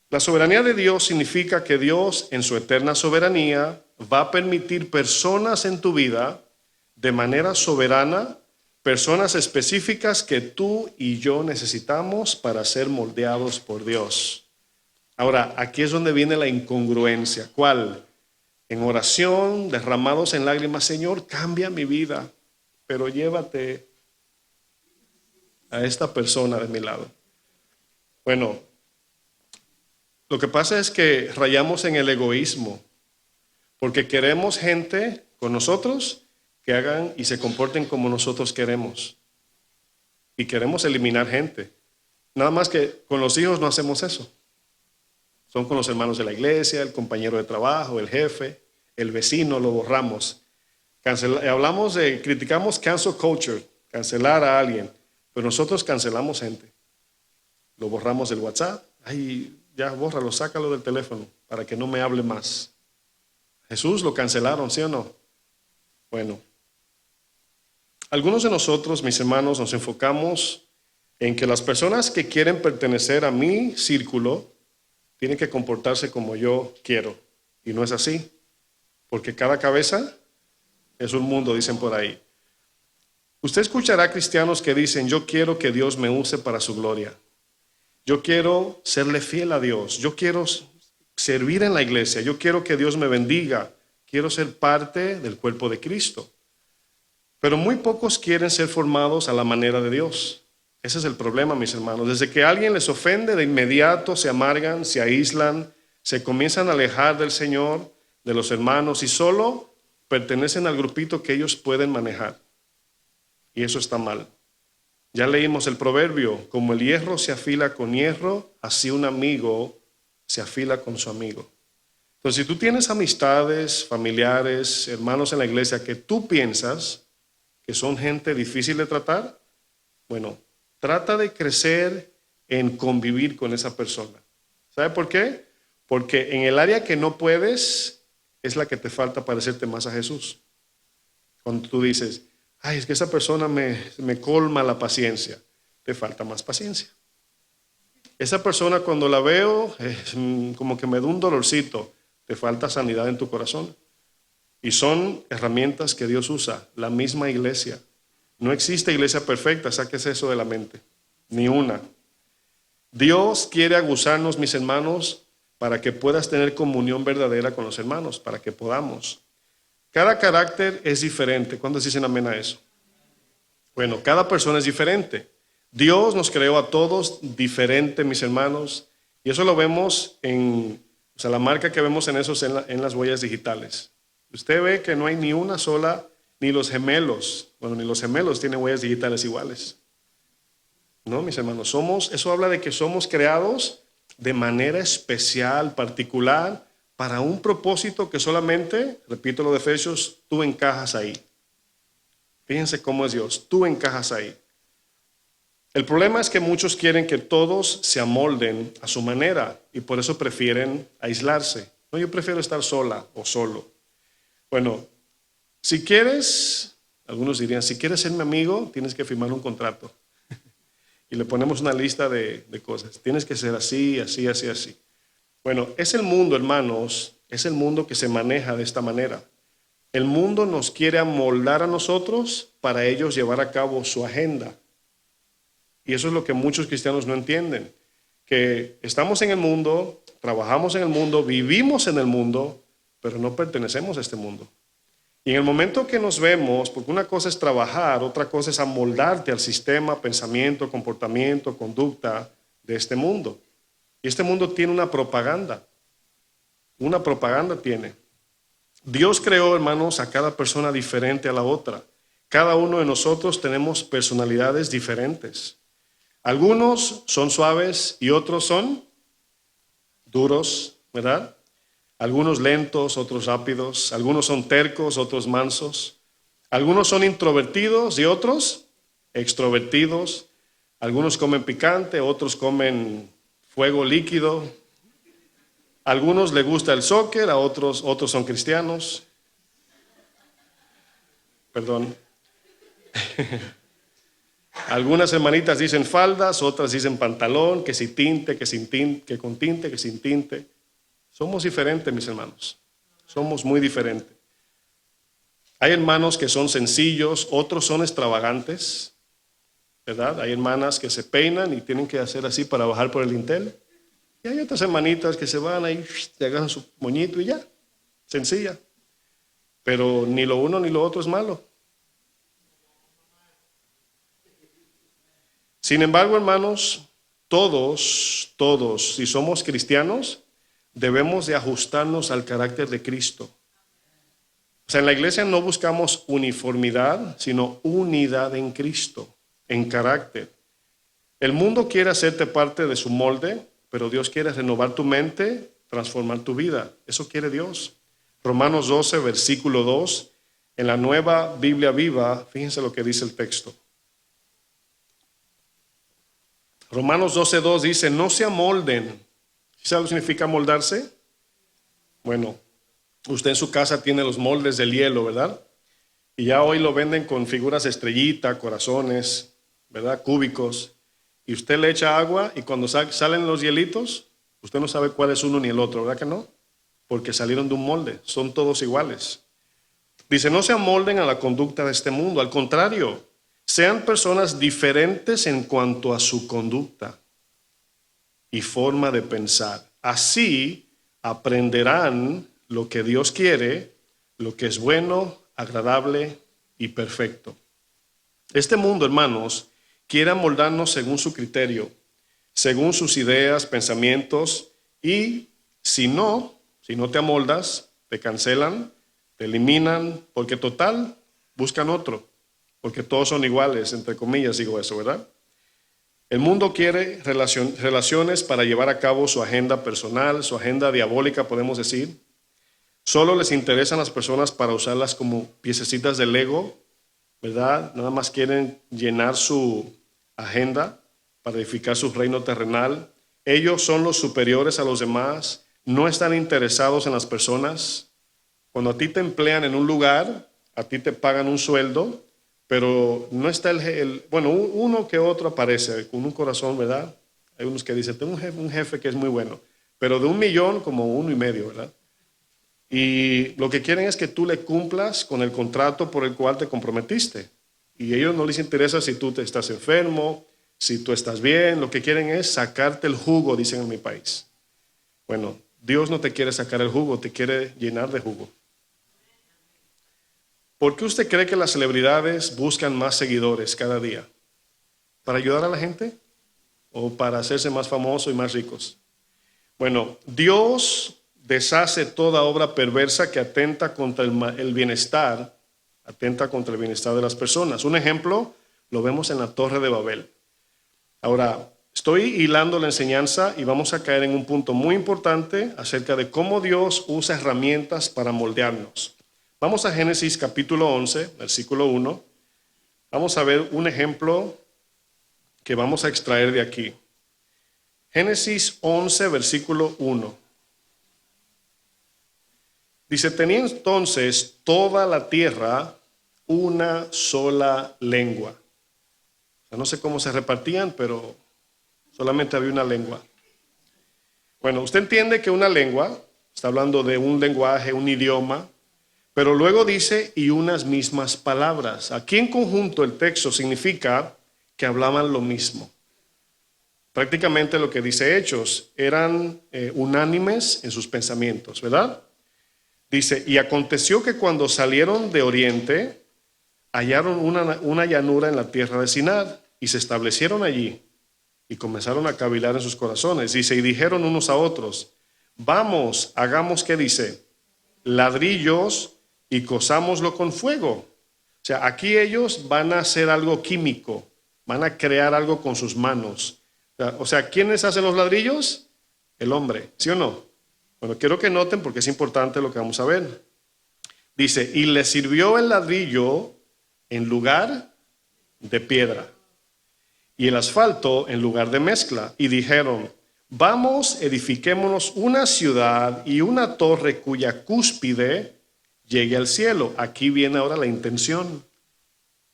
La soberanía de Dios significa que Dios, en su eterna soberanía, va a permitir personas en tu vida de manera soberana, personas específicas que tú y yo necesitamos para ser moldeados por Dios. Ahora, aquí es donde viene la incongruencia. ¿Cuál? En oración, derramados en lágrimas, Señor, cambia mi vida, pero llévate a esta persona de mi lado. Bueno, lo que pasa es que rayamos en el egoísmo, porque queremos gente con nosotros que hagan y se comporten como nosotros queremos. Y queremos eliminar gente. Nada más que con los hijos no hacemos eso. Son con los hermanos de la iglesia, el compañero de trabajo, el jefe, el vecino, lo borramos. Criticamos cancel culture, cancelar a alguien, pero nosotros cancelamos gente. Lo borramos del WhatsApp, ay, ya bórralo, sácalo del teléfono para que no me hable más. Jesús lo cancelaron, ¿sí o no? Bueno, algunos de nosotros, mis hermanos, nos enfocamos en que las personas que quieren pertenecer a mi círculo tienen que comportarse como yo quiero. Y no es así, porque cada cabeza es un mundo, dicen por ahí. Usted escuchará cristianos que dicen, yo quiero que Dios me use para su gloria. Yo quiero serle fiel a Dios. Yo quiero servir en la iglesia. Yo quiero que Dios me bendiga. Quiero ser parte del cuerpo de Cristo. Pero muy pocos quieren ser formados a la manera de Dios. Ese es el problema, mis hermanos. Desde que alguien les ofende, de inmediato se amargan, se aíslan, se comienzan a alejar del Señor, de los hermanos, y solo pertenecen al grupito que ellos pueden manejar. Y eso está mal. Ya leímos el proverbio, como el hierro se afila con hierro, así un amigo se afila con su amigo. Entonces, si tú tienes amistades, familiares, hermanos en la iglesia que tú piensas que son gente difícil de tratar, bueno, trata de crecer en convivir con esa persona. ¿Sabe por qué? Porque en el área que no puedes es la que te falta parecerte más a Jesús. Cuando tú dices, ay, es que esa persona me colma la paciencia, te falta más paciencia. Esa persona cuando la veo, como que me da un dolorcito, te falta sanidad en tu corazón. Y son herramientas que Dios usa, la misma iglesia. No existe iglesia perfecta, sáquese eso de la mente, ni una. Dios quiere aguzarnos, mis hermanos, para que puedas tener comunión verdadera con los hermanos, para que podamos. Cada carácter es diferente. ¿Cuántos dicen amén a eso? Bueno, cada persona es diferente. Dios nos creó a todos diferente, mis hermanos, y eso lo vemos la marca que vemos en esos en las huellas digitales. Usted ve que no hay ni una sola, ni los gemelos tienen huellas digitales iguales. No, mis hermanos, eso habla de que somos creados de manera especial, particular, para un propósito que solamente, repito lo de Efesios, tú encajas ahí. Fíjense cómo es Dios, tú encajas ahí. El problema es que muchos quieren que todos se amolden a su manera y por eso prefieren aislarse. No, yo prefiero estar sola o solo. Bueno, si quieres, algunos dirían, si quieres ser mi amigo, tienes que firmar un contrato. Y le ponemos una lista de cosas. Tienes que ser así, así, así, así. Bueno, es el mundo, hermanos, es el mundo que se maneja de esta manera. El mundo nos quiere amoldar a nosotros para ellos llevar a cabo su agenda. Y eso es lo que muchos cristianos no entienden. Que estamos en el mundo, trabajamos en el mundo, vivimos en el mundo, pero no pertenecemos a este mundo. Y en el momento que nos vemos, porque una cosa es trabajar, otra cosa es amoldarte al sistema, pensamiento, comportamiento, conducta de este mundo. Y este mundo tiene una propaganda. Una propaganda tiene. Dios creó, hermanos, a cada persona diferente a la otra. Cada uno de nosotros tenemos personalidades diferentes. Algunos son suaves y otros son duros, ¿verdad? Algunos lentos, otros rápidos. Algunos son tercos, otros mansos. Algunos son introvertidos y otros extrovertidos. Algunos comen picante, otros comen fuego líquido. A algunos les gusta el soccer, a otros son cristianos. Perdón. Algunas hermanitas dicen faldas, otras dicen pantalón, que sin tinte, que sin tinte, que con tinte, que sin tinte. Somos diferentes, mis hermanos. Somos muy diferentes. Hay hermanos que son sencillos, otros son extravagantes, ¿verdad? Hay hermanas que se peinan y tienen que hacer así para bajar por el dintel. Y hay otras hermanitas que se van ahí, se agarran su moñito y ya, sencilla. Pero ni lo uno ni lo otro es malo. Sin embargo, hermanos, todos, si somos cristianos, debemos de ajustarnos al carácter de Cristo. O sea, en la iglesia no buscamos uniformidad, sino unidad en Cristo, en carácter. El mundo quiere hacerte parte de su molde, pero Dios quiere renovar tu mente, transformar tu vida. Eso quiere Dios. Romanos 12, versículo 2, en la Nueva Biblia Viva, fíjense lo que dice el texto. Romanos 12, 2 dice, no se amolden. ¿Sabe lo que significa moldarse? Bueno, usted en su casa tiene los moldes del hielo, ¿verdad? Y ya hoy lo venden con figuras estrellita, corazones, ¿verdad? Cúbicos. Y usted le echa agua y cuando salen los hielitos, usted no sabe cuál es uno ni el otro, ¿verdad que no? Porque salieron de un molde, son todos iguales. Dice, no se amolden a la conducta de este mundo, al contrario, sean personas diferentes en cuanto a su conducta y forma de pensar. Así aprenderán lo que Dios quiere, lo que es bueno, agradable y perfecto. Este mundo, hermanos, quiere amoldarnos según su criterio, según sus ideas, pensamientos, y si no te amoldas, te cancelan, te eliminan, porque total, buscan otro, porque todos son iguales, entre comillas digo eso, ¿verdad? El mundo quiere relaciones para llevar a cabo su agenda personal, su agenda diabólica, podemos decir. Solo les interesan las personas para usarlas como piececitas del Lego, ¿verdad? Nada más quieren llenar su agenda para edificar su reino terrenal. Ellos son los superiores a los demás, no están interesados en las personas. Cuando a ti te emplean en un lugar, a ti te pagan un sueldo, pero no está bueno, uno que otro aparece con un corazón, ¿verdad? Hay unos que dicen, tengo un jefe que es muy bueno, pero de 1,000,000 como 1,5, ¿verdad? Y lo que quieren es que tú le cumplas con el contrato por el cual te comprometiste. Y a ellos no les interesa si tú te estás enfermo, si tú estás bien, lo que quieren es sacarte el jugo, dicen en mi país. Bueno, Dios no te quiere sacar el jugo, te quiere llenar de jugo. ¿Por qué usted cree que las celebridades buscan más seguidores cada día? ¿Para ayudar a la gente? ¿O para hacerse más famosos y más ricos? Bueno, Dios deshace toda obra perversa que atenta contra el bienestar, de las personas. Un ejemplo lo vemos en la Torre de Babel. Ahora, estoy hilando la enseñanza y vamos a caer en un punto muy importante acerca de cómo Dios usa herramientas para moldearnos. Vamos a Génesis capítulo 11, versículo 1. Vamos a ver un ejemplo que vamos a extraer de aquí. Génesis 11, versículo 1. Dice, tenía entonces toda la tierra una sola lengua. O sea, no sé cómo se repartían, pero solamente había una lengua. Bueno, usted entiende que una lengua, está hablando de un lenguaje, un idioma, pero luego dice, y unas mismas palabras. Aquí en conjunto el texto significa que hablaban lo mismo. Prácticamente lo que dice Hechos, eran unánimes en sus pensamientos, ¿verdad? Dice, y aconteció que cuando salieron de oriente, hallaron una llanura en la tierra de Sinar, y se establecieron allí, y comenzaron a cavilar en sus corazones. Dice, y dijeron unos a otros, vamos, hagamos, ¿qué dice? Ladrillos, y cozámoslo con fuego. O sea, aquí ellos van a hacer algo químico, van a crear algo con sus manos. O sea, ¿quiénes hacen los ladrillos? El hombre, ¿sí o no? Bueno, quiero que noten porque es importante lo que vamos a ver. Dice, y le sirvió el ladrillo en lugar de piedra y el asfalto en lugar de mezcla. Y dijeron, vamos, edifiquémonos una ciudad y una torre cuya cúspide llegue al cielo. Aquí viene ahora la intención.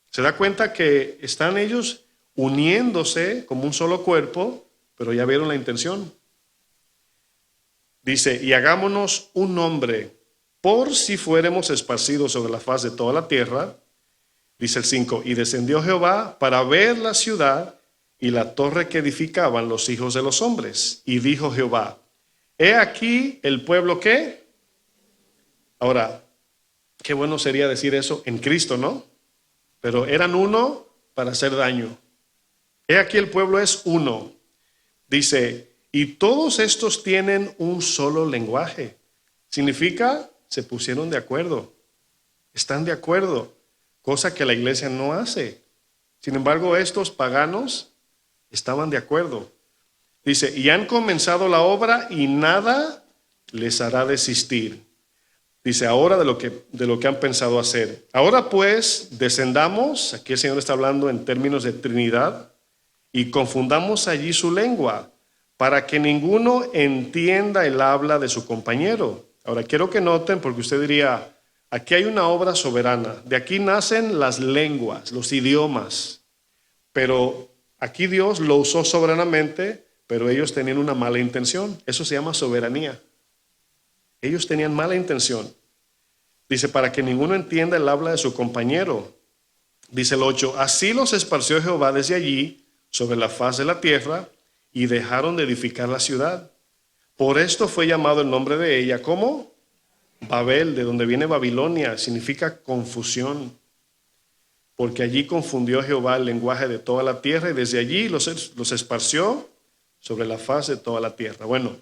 Se da cuenta que están ellos uniéndose como un solo cuerpo, pero ya vieron la intención. Dice, y hagámonos un nombre, por si fuéramos esparcidos sobre la faz de toda la tierra. Dice el 5, y descendió Jehová para ver la ciudad y la torre que edificaban los hijos de los hombres. Y dijo Jehová, he aquí el pueblo que. Ahora, qué bueno sería decir eso en Cristo, ¿no? Pero eran uno para hacer daño. He aquí el pueblo es uno. Dice, y todos estos tienen un solo lenguaje. Significa, se pusieron de acuerdo. Están de acuerdo, cosa que la iglesia no hace. Sin embargo, estos paganos estaban de acuerdo. Dice, y han comenzado la obra y nada les hará desistir. Dice, ahora de lo que han pensado hacer. Ahora pues, descendamos, aquí el Señor está hablando en términos de Trinidad, y confundamos allí su lengua, para que ninguno entienda el habla de su compañero. Ahora quiero que noten, porque usted diría, aquí hay una obra soberana, de aquí nacen las lenguas, los idiomas, pero aquí Dios lo usó soberanamente, pero ellos tenían una mala intención. Eso se llama soberanía. Ellos tenían mala intención. Dice, para que ninguno entienda el habla de su compañero. Dice el 8, así los esparció Jehová desde allí, sobre la faz de la tierra, y dejaron de edificar la ciudad. Por esto fue llamado el nombre de ella, ¿cómo? Babel, de donde viene Babilonia, significa confusión. Porque allí confundió Jehová el lenguaje de toda la tierra, y desde allí los esparció sobre la faz de toda la tierra. Bueno,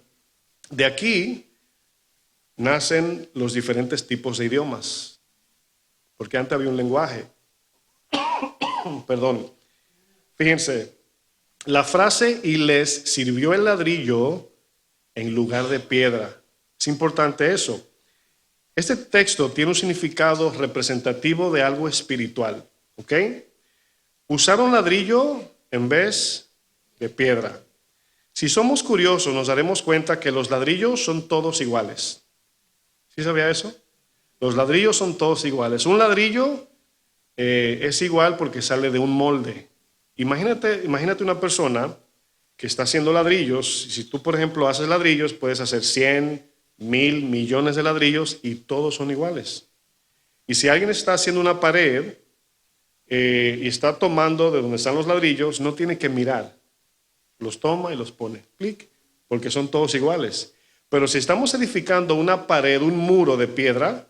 de aquí nacen los diferentes tipos de idiomas, porque antes había un lenguaje. Perdón. Fíjense, la frase y les sirvió el ladrillo en lugar de piedra. Es importante eso. Este texto tiene un significado representativo de algo espiritual, ¿ok? Usaron ladrillo en vez de piedra. Si somos curiosos, nos daremos cuenta que los ladrillos son todos iguales. ¿Sí sabía eso? Los ladrillos son todos iguales. Un ladrillo es igual porque sale de un molde. Imagínate una persona que está haciendo ladrillos. Si tú, por ejemplo, haces ladrillos, puedes hacer 100, 1000, millones de ladrillos y todos son iguales. Y si alguien está haciendo una pared y está tomando de donde están los ladrillos, no tiene que mirar. Los toma y los pone. Clic, porque son todos iguales. Pero si estamos edificando una pared, un muro de piedra,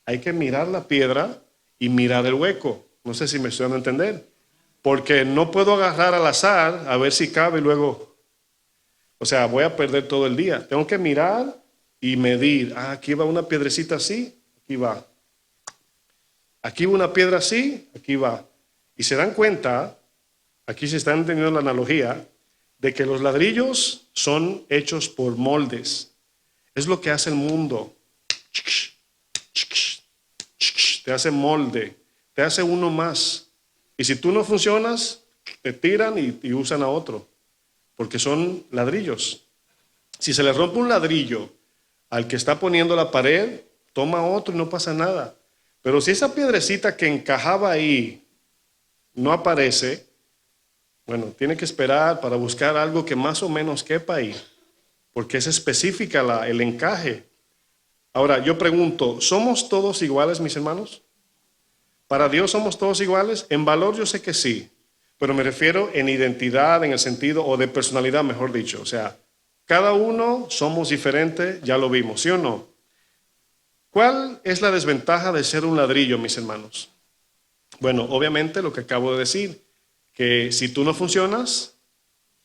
hay que mirar la piedra y mirar el hueco. No sé si me estoy dando a entender. Porque no puedo agarrar al azar a ver si cabe y luego, o sea, voy a perder todo el día. Tengo que mirar y medir. Ah, aquí va una piedrecita así, aquí va. Aquí va una piedra así, aquí va. Y se dan cuenta, aquí se está entendiendo la analogía, de que los ladrillos son hechos por moldes. Es lo que hace el mundo. Te hace molde, te hace uno más. Y si tú no funcionas, te tiran y usan a otro, porque son ladrillos. Si se le rompe un ladrillo al que está poniendo la pared, toma otro y no pasa nada. Pero si esa piedrecita que encajaba ahí no aparece, bueno, tiene que esperar para buscar algo que más o menos quepa ahí, porque es específica el encaje. Ahora, yo pregunto, ¿somos todos iguales, mis hermanos? ¿Para Dios somos todos iguales? En valor yo sé que sí, pero me refiero en identidad, en el sentido, o de personalidad, mejor dicho. O sea, cada uno somos diferentes, ya lo vimos, ¿sí o no? ¿Cuál es la desventaja de ser un ladrillo, mis hermanos? Bueno, obviamente lo que acabo de decir, que si tú no funcionas,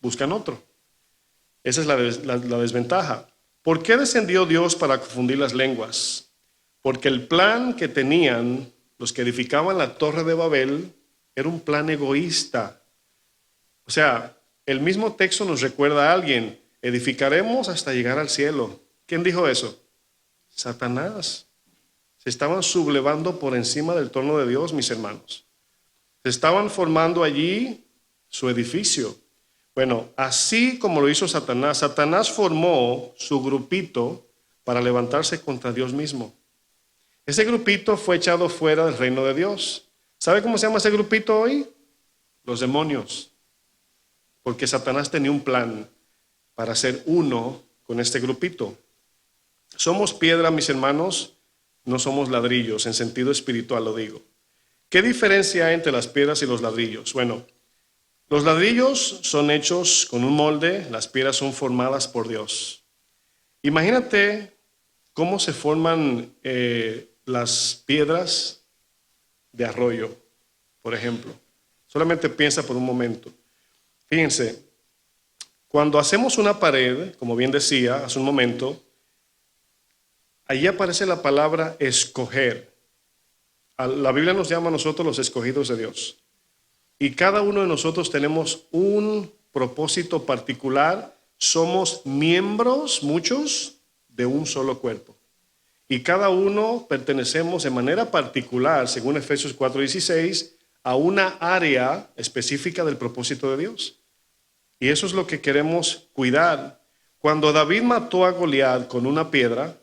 buscan otro. Esa es la desventaja. ¿Por qué descendió Dios para confundir las lenguas? Porque el plan que tenían los que edificaban la torre de Babel era un plan egoísta. O sea, el mismo texto nos recuerda a alguien, edificaremos hasta llegar al cielo. ¿Quién dijo eso? Satanás. Se estaban sublevando por encima del trono de Dios, mis hermanos. Se estaban formando allí su edificio. Bueno, así como lo hizo Satanás, Satanás formó su grupito para levantarse contra Dios mismo. Ese grupito fue echado fuera del reino de Dios. ¿Sabe cómo se llama ese grupito hoy? Los demonios. Porque Satanás tenía un plan para ser uno con este grupito. Somos piedra, mis hermanos, no somos ladrillos, en sentido espiritual lo digo. ¿Qué diferencia hay entre las piedras y los ladrillos? Bueno, los ladrillos son hechos con un molde, las piedras son formadas por Dios. Imagínate cómo se forman las piedras de arroyo, por ejemplo. Solamente piensa por un momento. Fíjense, cuando hacemos una pared, como bien decía hace un momento, allí aparece la palabra escoger. La Biblia nos llama a nosotros los escogidos de Dios. Y cada uno de nosotros tenemos un propósito particular. Somos miembros, muchos, de un solo cuerpo. Y cada uno pertenecemos de manera particular, según Efesios 4:16, a una área específica del propósito de Dios. Y eso es lo que queremos cuidar. Cuando David mató a Goliat con una piedra,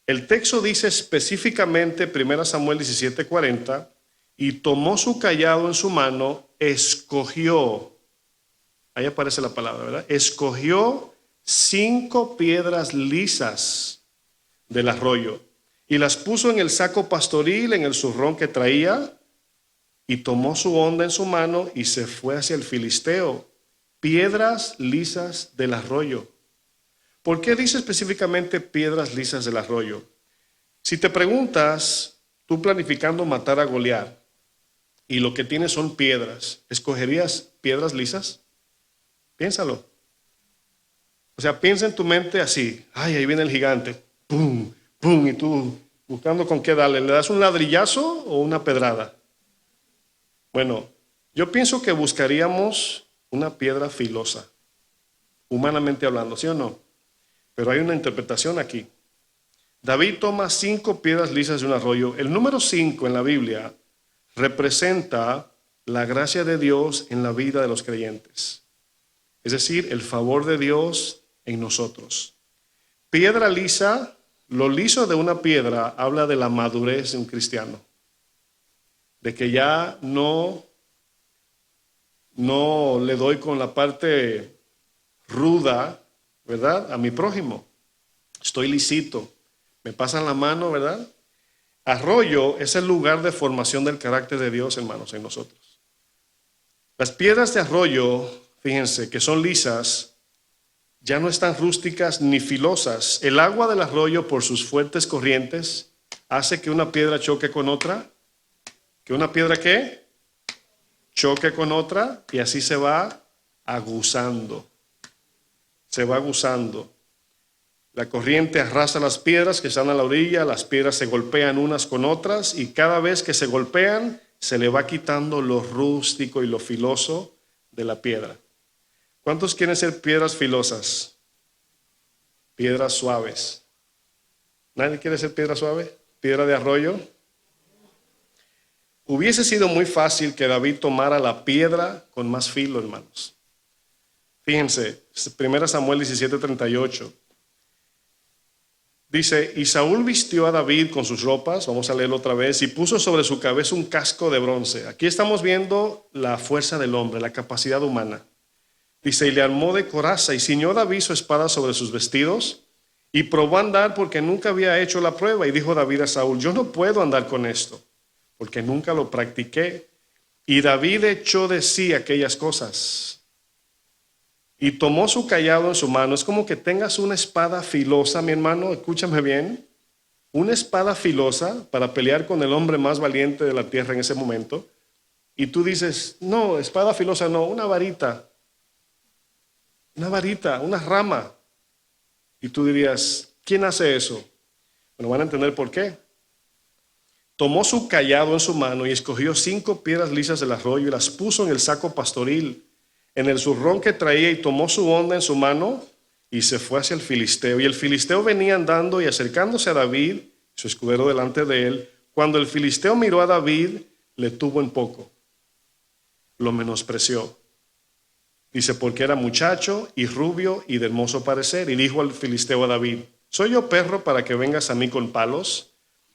el texto dice específicamente, 1 Samuel 17:40, y tomó su cayado en su mano, escogió, ahí aparece la palabra, ¿verdad? Escogió 5 piedras lisas del arroyo y las puso en el saco pastoril, en el zurrón que traía, y tomó su honda en su mano y se fue hacia el filisteo. Piedras lisas del arroyo. ¿Por qué dice específicamente piedras lisas del arroyo? Si te preguntas, tú planificando matar a Goliat y lo que tienes son piedras, ¿escogerías piedras lisas? Piénsalo. O sea, piensa en tu mente así, ay, ahí viene el gigante, pum, pum, y tú buscando con qué darle, ¿le das un ladrillazo o una pedrada? Bueno, yo pienso que buscaríamos una piedra filosa, humanamente hablando, ¿sí o no? Pero hay una interpretación aquí. David toma 5 piedras lisas de un arroyo. El número 5 en la Biblia representa la gracia de Dios en la vida de los creyentes. Es decir, el favor de Dios en nosotros. Piedra lisa, lo liso de una piedra habla de la madurez de un cristiano. De que ya no le doy con la parte ruda, ¿verdad? A mi prójimo. Estoy lisito. Me pasan la mano, ¿verdad? Arroyo es el lugar de formación del carácter de Dios, hermanos, en nosotros. Las piedras de arroyo, fíjense, que son lisas, ya no están rústicas ni filosas. El agua del arroyo, por sus fuertes corrientes, hace que una piedra choque con otra. ¿Que una piedra qué? Choque con otra y así se va aguzando. Se va aguzando. La corriente arrasa las piedras que están a la orilla, las piedras se golpean unas con otras y cada vez que se golpean se le va quitando lo rústico y lo filoso de la piedra. ¿Cuántos quieren ser piedras filosas? Piedras suaves. ¿Nadie quiere ser piedra suave? ¿Piedra de arroyo? Hubiese sido muy fácil que David tomara la piedra con más filo, hermanos. Fíjense, 1 Samuel 17:38. Dice, y Saúl vistió a David con sus ropas, vamos a leerlo otra vez, y puso sobre su cabeza un casco de bronce. Aquí estamos viendo la fuerza del hombre, la capacidad humana. Dice, y le armó de coraza, y ciñó David su espada sobre sus vestidos, y probó a andar porque nunca había hecho la prueba. Y dijo David a Saúl, yo no puedo andar con esto, porque nunca lo practiqué. Y David echó de sí aquellas cosas. Y tomó su cayado en su mano. Es como que tengas una espada filosa, mi hermano, escúchame bien. Una espada filosa para pelear con el hombre más valiente de la tierra en ese momento. Y tú dices, no, espada filosa no, una varita. Una varita, una rama. Y tú dirías, ¿quién hace eso? Bueno, van a entender por qué. Tomó su cayado en su mano y escogió 5 piedras lisas del arroyo y las puso en el saco pastoril, en el zurrón que traía, y tomó su honda en su mano y se fue hacia el filisteo. Y el filisteo venía andando y acercándose a David, su escudero delante de él. Cuando el filisteo miró a David, le tuvo en poco, lo menospreció. Dice, porque era muchacho y rubio y de hermoso parecer. Y dijo al filisteo a David, ¿soy yo perro para que vengas a mí con palos?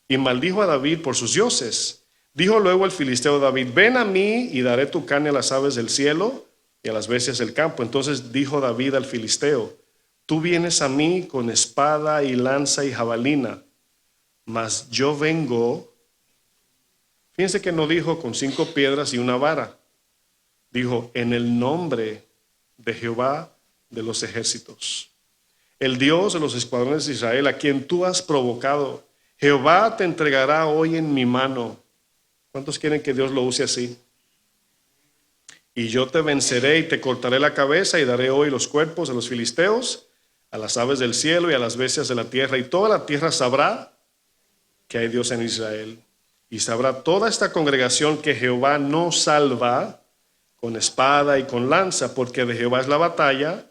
Y maldijo a David por sus dioses. Dijo luego el filisteo a David, ven a mí y daré tu carne a las aves del cielo y a las bestias del campo. Entonces dijo David al filisteo, tú vienes a mí con espada y lanza y jabalina, mas yo vengo. Fíjense que no dijo con 5 piedras y una vara. Dijo, en el nombre de Jehová de los ejércitos, el Dios de los escuadrones de Israel, a quien tú has provocado. Jehová te entregará hoy en mi mano. ¿Cuántos quieren que Dios lo use así? Y yo te venceré y te cortaré la cabeza y daré hoy los cuerpos de los filisteos a las aves del cielo y a las bestias de la tierra. Y toda la tierra sabrá que hay Dios en Israel. Y sabrá toda esta congregación que Jehová no salva con espada y con lanza, porque de Jehová es la batalla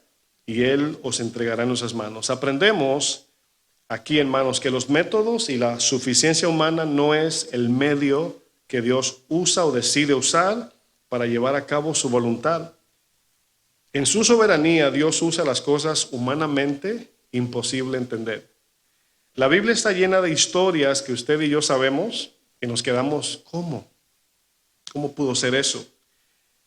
y Él os entregará en nuestras manos. Aprendemos aquí, hermanos, que los métodos y la suficiencia humana no es el medio que Dios usa o decide usar para llevar a cabo su voluntad. En su soberanía, Dios usa las cosas humanamente imposible entender. La Biblia está llena de historias que usted y yo sabemos y nos quedamos, ¿cómo? ¿Cómo pudo ser eso?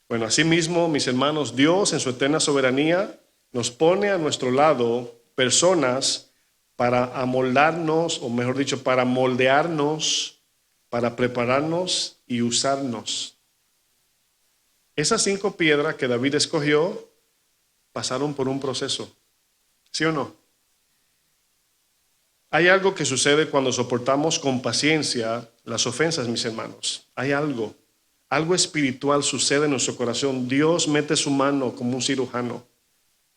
Bueno, asimismo, mis hermanos, Dios en su eterna soberanía nos pone a nuestro lado personas para amoldarnos, o mejor dicho, para moldearnos, para prepararnos y usarnos. Esas 5 piedras que David escogió pasaron por un proceso, ¿sí o no? Hay algo que sucede cuando soportamos con paciencia las ofensas, mis hermanos. Hay algo espiritual sucede en nuestro corazón. Dios mete su mano como un cirujano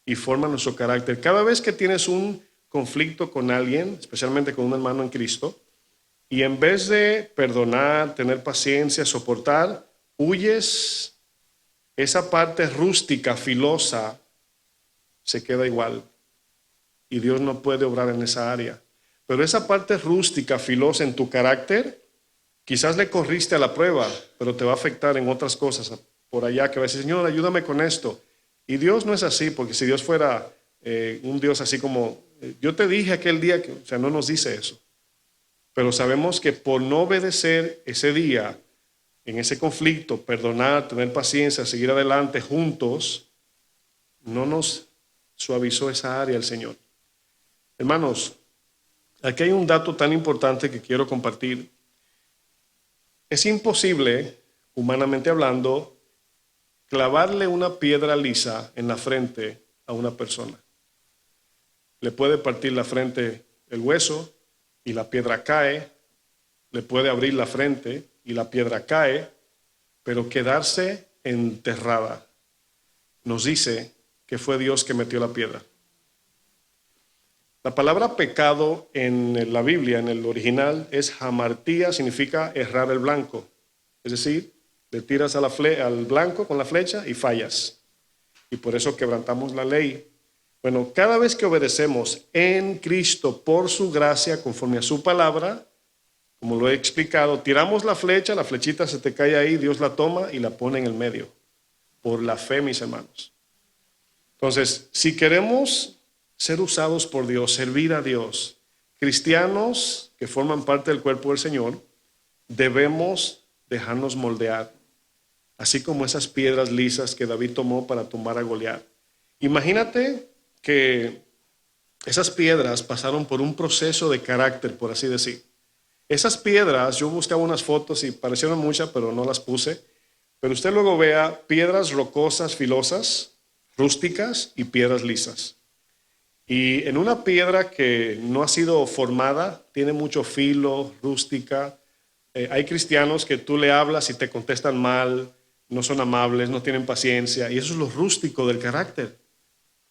y forma nuestro carácter. Cada vez que tienes un conflicto con alguien, especialmente con un hermano en Cristo, y en vez de perdonar, tener paciencia, soportar, huyes, esa parte rústica, filosa, se queda igual. Y Dios no puede obrar en esa área. Pero esa parte rústica, filosa en tu carácter, quizás le corriste a la prueba, pero te va a afectar en otras cosas por allá, que va a decir, Señor, ayúdame con esto. Y Dios no es así, porque si Dios fuera un Dios así como, yo te dije aquel día, que, o sea, no nos dice eso. Pero sabemos que por no obedecer ese día, en ese conflicto, perdonar, tener paciencia, seguir adelante juntos, no nos suavizó esa área el Señor. Hermanos, aquí hay un dato tan importante que quiero compartir. Es imposible, humanamente hablando, clavarle una piedra lisa en la frente a una persona. Le puede partir la frente el hueso y la piedra cae, le puede abrir la frente y la piedra cae, pero quedarse enterrada. Nos dice que fue Dios que metió la piedra. La palabra pecado en la Biblia, en el original, es hamartía, significa errar el blanco. Es decir, le tiras a al blanco con la flecha y fallas. Y por eso quebrantamos la ley. Bueno, cada vez que obedecemos en Cristo por su gracia, conforme a su palabra, como lo he explicado, tiramos la flecha, la flechita se te cae ahí, Dios la toma y la pone en el medio. Por la fe, mis hermanos. Entonces, si queremos ser usados por Dios, servir a Dios, cristianos que forman parte del cuerpo del Señor, debemos dejarnos moldear, así como esas piedras lisas que David tomó para tumbar a Goliat. Imagínate que esas piedras pasaron por un proceso de carácter, por así decir. Esas piedras, yo buscaba unas fotos y parecieron muchas, pero no las puse. Pero usted luego vea piedras rocosas, filosas, rústicas y piedras lisas. Y en una piedra que no ha sido formada, tiene mucho filo, rústica. Hay cristianos que tú le hablas y te contestan mal, no son amables, no tienen paciencia. Y eso es lo rústico del carácter.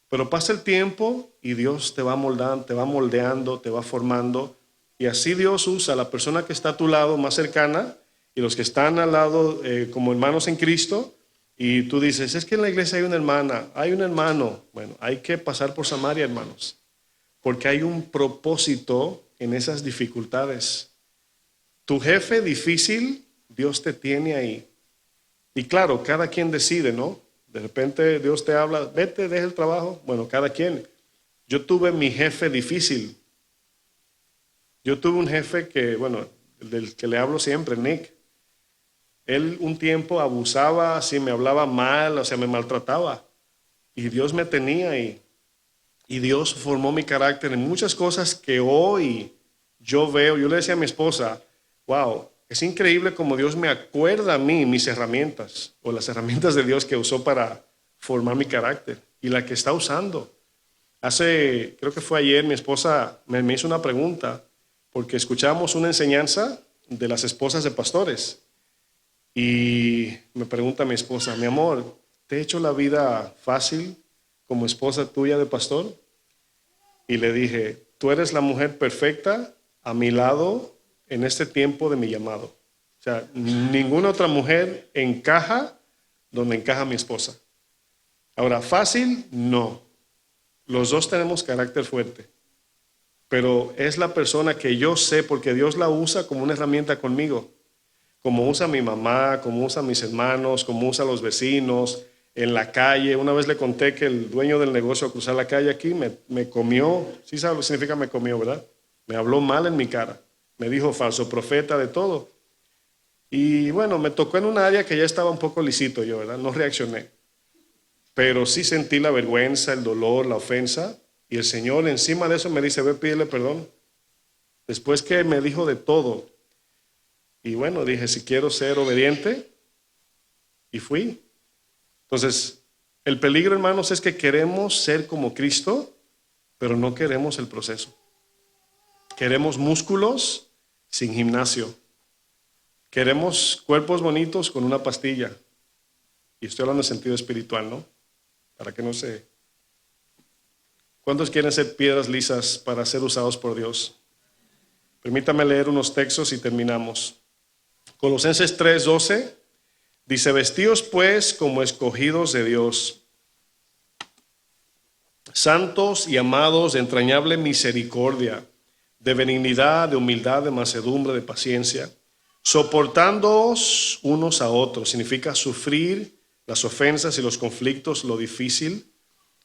Pero pasa el tiempo y Dios te va moldeando, te va formando. Y así Dios usa a la persona que está a tu lado más cercana y los que están al lado como hermanos en Cristo. Y tú dices, es que en la iglesia hay una hermana, hay un hermano. Bueno, hay que pasar por Samaria, hermanos, porque hay un propósito en esas dificultades. Tu jefe difícil, Dios te tiene ahí. Y claro, cada quien decide, ¿no? De repente Dios te habla, vete, deja el trabajo. Bueno, cada quien. Yo tuve mi jefe difícil. Yo tuve un jefe que, bueno, del que le hablo siempre, Nick. Él un tiempo abusaba, así me hablaba mal, o sea, me maltrataba. Y Dios me tenía y Dios formó mi carácter en muchas cosas que hoy yo veo. Yo le decía a mi esposa, wow, es increíble como Dios me acuerda a mí mis herramientas o las herramientas de Dios que usó para formar mi carácter y la que está usando. Creo que fue ayer, mi esposa me hizo una pregunta porque escuchamos una enseñanza de las esposas de pastores y me pregunta mi esposa, mi amor, ¿te he hecho la vida fácil como esposa tuya de pastor? Y le dije, tú eres la mujer perfecta a mi lado en este tiempo de mi llamado. O sea, ninguna otra mujer encaja donde encaja mi esposa. Ahora, fácil, no. Los dos tenemos carácter fuerte. Pero es la persona que yo sé, porque Dios la usa como una herramienta conmigo. Como usa mi mamá, como usa mis hermanos, como usa los vecinos, en la calle. Una vez le conté que el dueño del negocio a cruzar la calle aquí me comió. Sí sabe lo que significa me comió, ¿verdad? Me habló mal en mi cara. Me dijo falso profeta, de todo. Y bueno, me tocó en un área que ya estaba un poco lisito yo, ¿verdad? No reaccioné. Pero sí sentí la vergüenza, el dolor, la ofensa. Y el Señor encima de eso me dice, ve, pídele perdón. Después que me dijo de todo. Y bueno, dije, si quiero ser obediente, y fui. Entonces, el peligro, hermanos, es que queremos ser como Cristo, pero no queremos el proceso. Queremos músculos sin gimnasio. Queremos cuerpos bonitos con una pastilla. Y estoy hablando en sentido espiritual, ¿no? Para que no se... ¿Cuántos quieren ser piedras lisas para ser usados por Dios? Permítame leer unos textos y terminamos. Colosenses 3:12 dice, vestíos pues como escogidos de Dios, santos y amados de entrañable misericordia, de benignidad, de humildad, de mansedumbre, de paciencia, soportándoos unos a otros, significa sufrir las ofensas y los conflictos, lo difícil,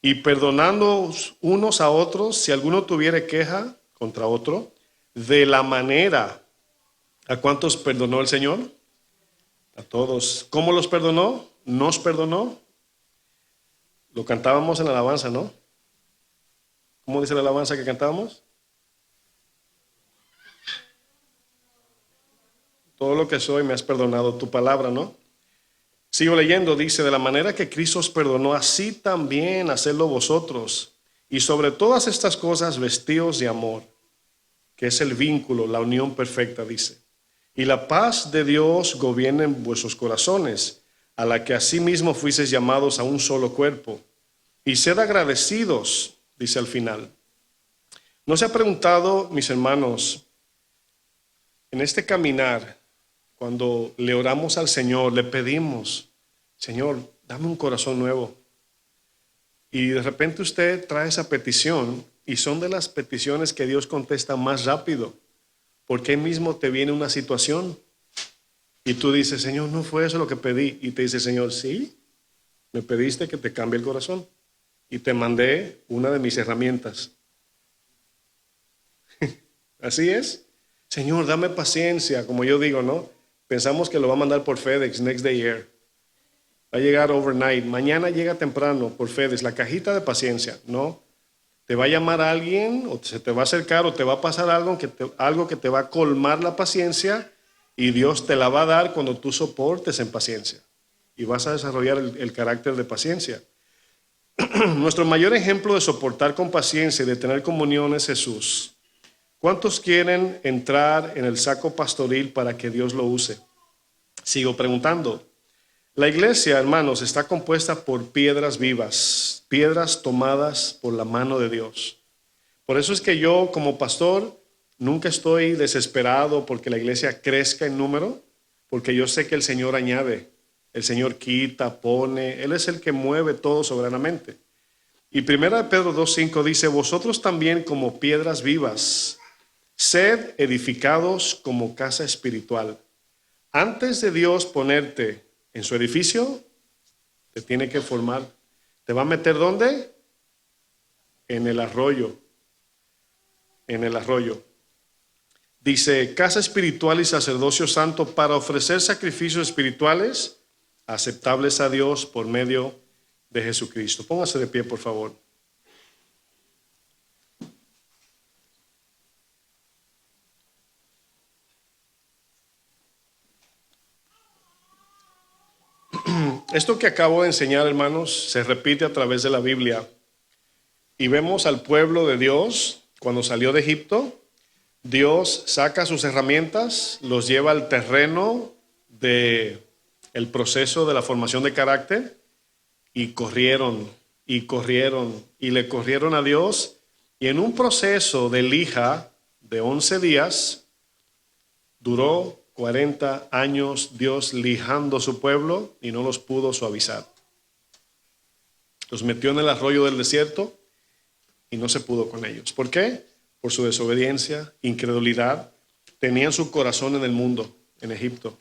y perdonándoos unos a otros si alguno tuviere queja contra otro, de la manera, ¿a cuántos perdonó el Señor? A todos. ¿Cómo los perdonó? Nos perdonó. Lo cantábamos en la alabanza, ¿no? ¿Cómo dice la alabanza que cantábamos? Todo lo que soy me has perdonado, tu palabra, ¿no? Sigo leyendo, dice, de la manera que Cristo os perdonó, así también hacedlo vosotros. Y sobre todas estas cosas, vestíos de amor, que es el vínculo, la unión perfecta, dice. Y la paz de Dios gobierne en vuestros corazones, a la que asimismo fuisteis llamados a un solo cuerpo. Y sed agradecidos, dice al final. ¿No se ha preguntado, mis hermanos, en este caminar, cuando le oramos al Señor, le pedimos, Señor, dame un corazón nuevo? Y de repente usted trae esa petición y son de las peticiones que Dios contesta más rápido, porque ahí mismo te viene una situación y tú dices, Señor, no fue eso lo que pedí. Y te dice, Señor, sí, me pediste que te cambie el corazón y te mandé una de mis herramientas. Así es. Señor, dame paciencia, como yo digo, ¿no? Pensamos que lo va a mandar por FedEx, Next Day Air. Va a llegar overnight. Mañana llega temprano por FedEx, la cajita de paciencia. No. Te va a llamar alguien, o se te va a acercar, o te va a pasar algo que te va a colmar la paciencia, y Dios te la va a dar cuando tú soportes en paciencia. Y vas a desarrollar el carácter de paciencia. Nuestro mayor ejemplo de soportar con paciencia y de tener comunión es Jesús. ¿Cuántos quieren entrar en el saco pastoril para que Dios lo use? Sigo preguntando. La iglesia, hermanos, está compuesta por piedras vivas, piedras tomadas por la mano de Dios. Por eso es que yo, como pastor, nunca estoy desesperado porque la iglesia crezca en número, porque yo sé que el Señor añade, el Señor quita, pone, Él es el que mueve todo soberanamente. Y 1 Pedro 2:5 dice, vosotros también como piedras vivas, sed edificados como casa espiritual. Antes de Dios ponerte en su edificio, Te tiene que formar. ¿Te va a meter dónde? En el arroyo. En el arroyo. Dice, casa espiritual y sacerdocio santo para ofrecer sacrificios espirituales aceptables a Dios por medio de Jesucristo. Póngase de pie, por favor. Esto que acabo de enseñar, hermanos, se repite a través de la Biblia. Y vemos al pueblo de Dios cuando salió de Egipto. Dios saca sus herramientas, los lleva al terreno del proceso de la formación de carácter y corrieron y le corrieron a Dios. Y en un proceso de lija de 11 días, duró 40 años Dios lijando a su pueblo y no los pudo suavizar. Los metió en el arroyo del desierto y no se pudo con ellos. ¿Por qué? Por su desobediencia, incredulidad. Tenían su corazón en el mundo, en Egipto.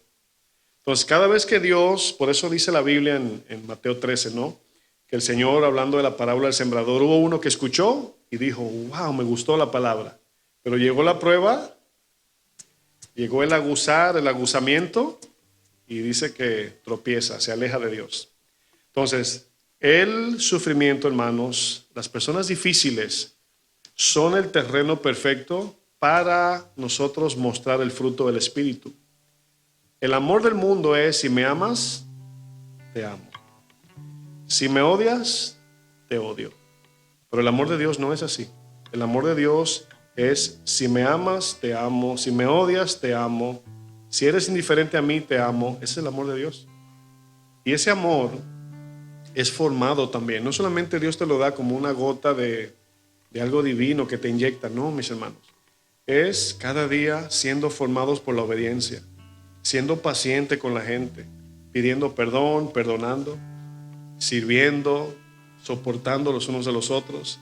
Entonces, cada vez que Dios, por eso dice la Biblia en Mateo 13, ¿no? Que el Señor, hablando de la parábola del sembrador, hubo uno que escuchó y dijo, wow, me gustó la palabra. Pero llegó la prueba, llegó el aguzamiento, y dice que tropieza, se aleja de Dios. Entonces, el sufrimiento, hermanos, las personas difíciles son el terreno perfecto para nosotros mostrar el fruto del Espíritu. El amor del mundo es, si me amas, te amo. Si me odias, te odio. Pero el amor de Dios no es así. El amor de Dios es, si me amas, te amo. Si me odias, te amo. Si eres indiferente a mí, te amo. Ese es el amor de Dios. Y ese amor es formado también. No solamente Dios te lo da como una gota de algo divino que te inyecta. No, mis hermanos. Es cada día siendo formados por la obediencia. Siendo paciente con la gente. Pidiendo perdón, perdonando. Sirviendo, soportando los unos de los otros.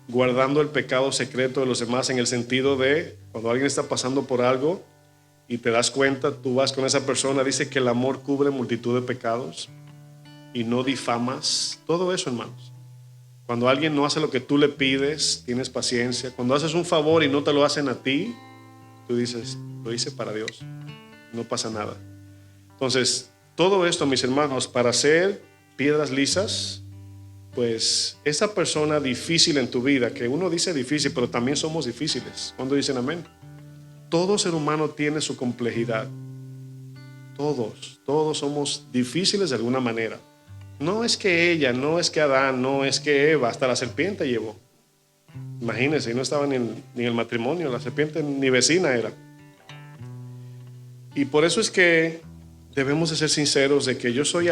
Guardando el pecado secreto de los demás, en el sentido de cuando alguien está pasando por algo y te das cuenta, tú vas con esa persona, dice que el amor cubre multitud de pecados y no difamas. Todo eso, hermanos. Cuando alguien no hace lo que tú le pides, tienes paciencia. Cuando haces un favor y no te lo hacen a ti, tú dices, lo hice para Dios, no pasa nada. Entonces, todo esto, mis hermanos, para ser piedras lisas, pues esa persona difícil en tu vida, que uno dice difícil, pero también somos difíciles. ¿Cuándo dicen amén? Todo ser humano tiene su complejidad. Todos somos difíciles de alguna manera. No es que ella, no es que Adán, no es que Eva, hasta la serpiente llevó. Imagínense, no estaba ni en el matrimonio, la serpiente ni vecina era. Y por eso es que debemos de ser sinceros de que yo soy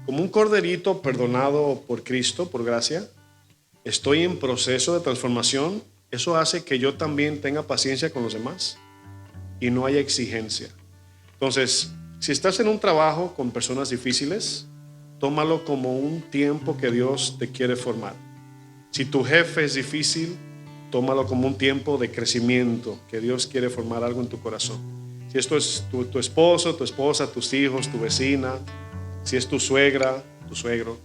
como un corderito perdonado por Cristo, por gracia. Estoy en proceso de transformación. Eso hace que yo también tenga paciencia con los demás y no haya exigencia. Entonces, si estás en un trabajo con personas difíciles, tómalo como un tiempo que Dios te quiere formar. Si tu jefe es difícil, tómalo como un tiempo de crecimiento, que Dios quiere formar algo en tu corazón. Si esto es tu esposo, tu esposa, tus hijos, tu vecina, si es tu suegra, tu suegro,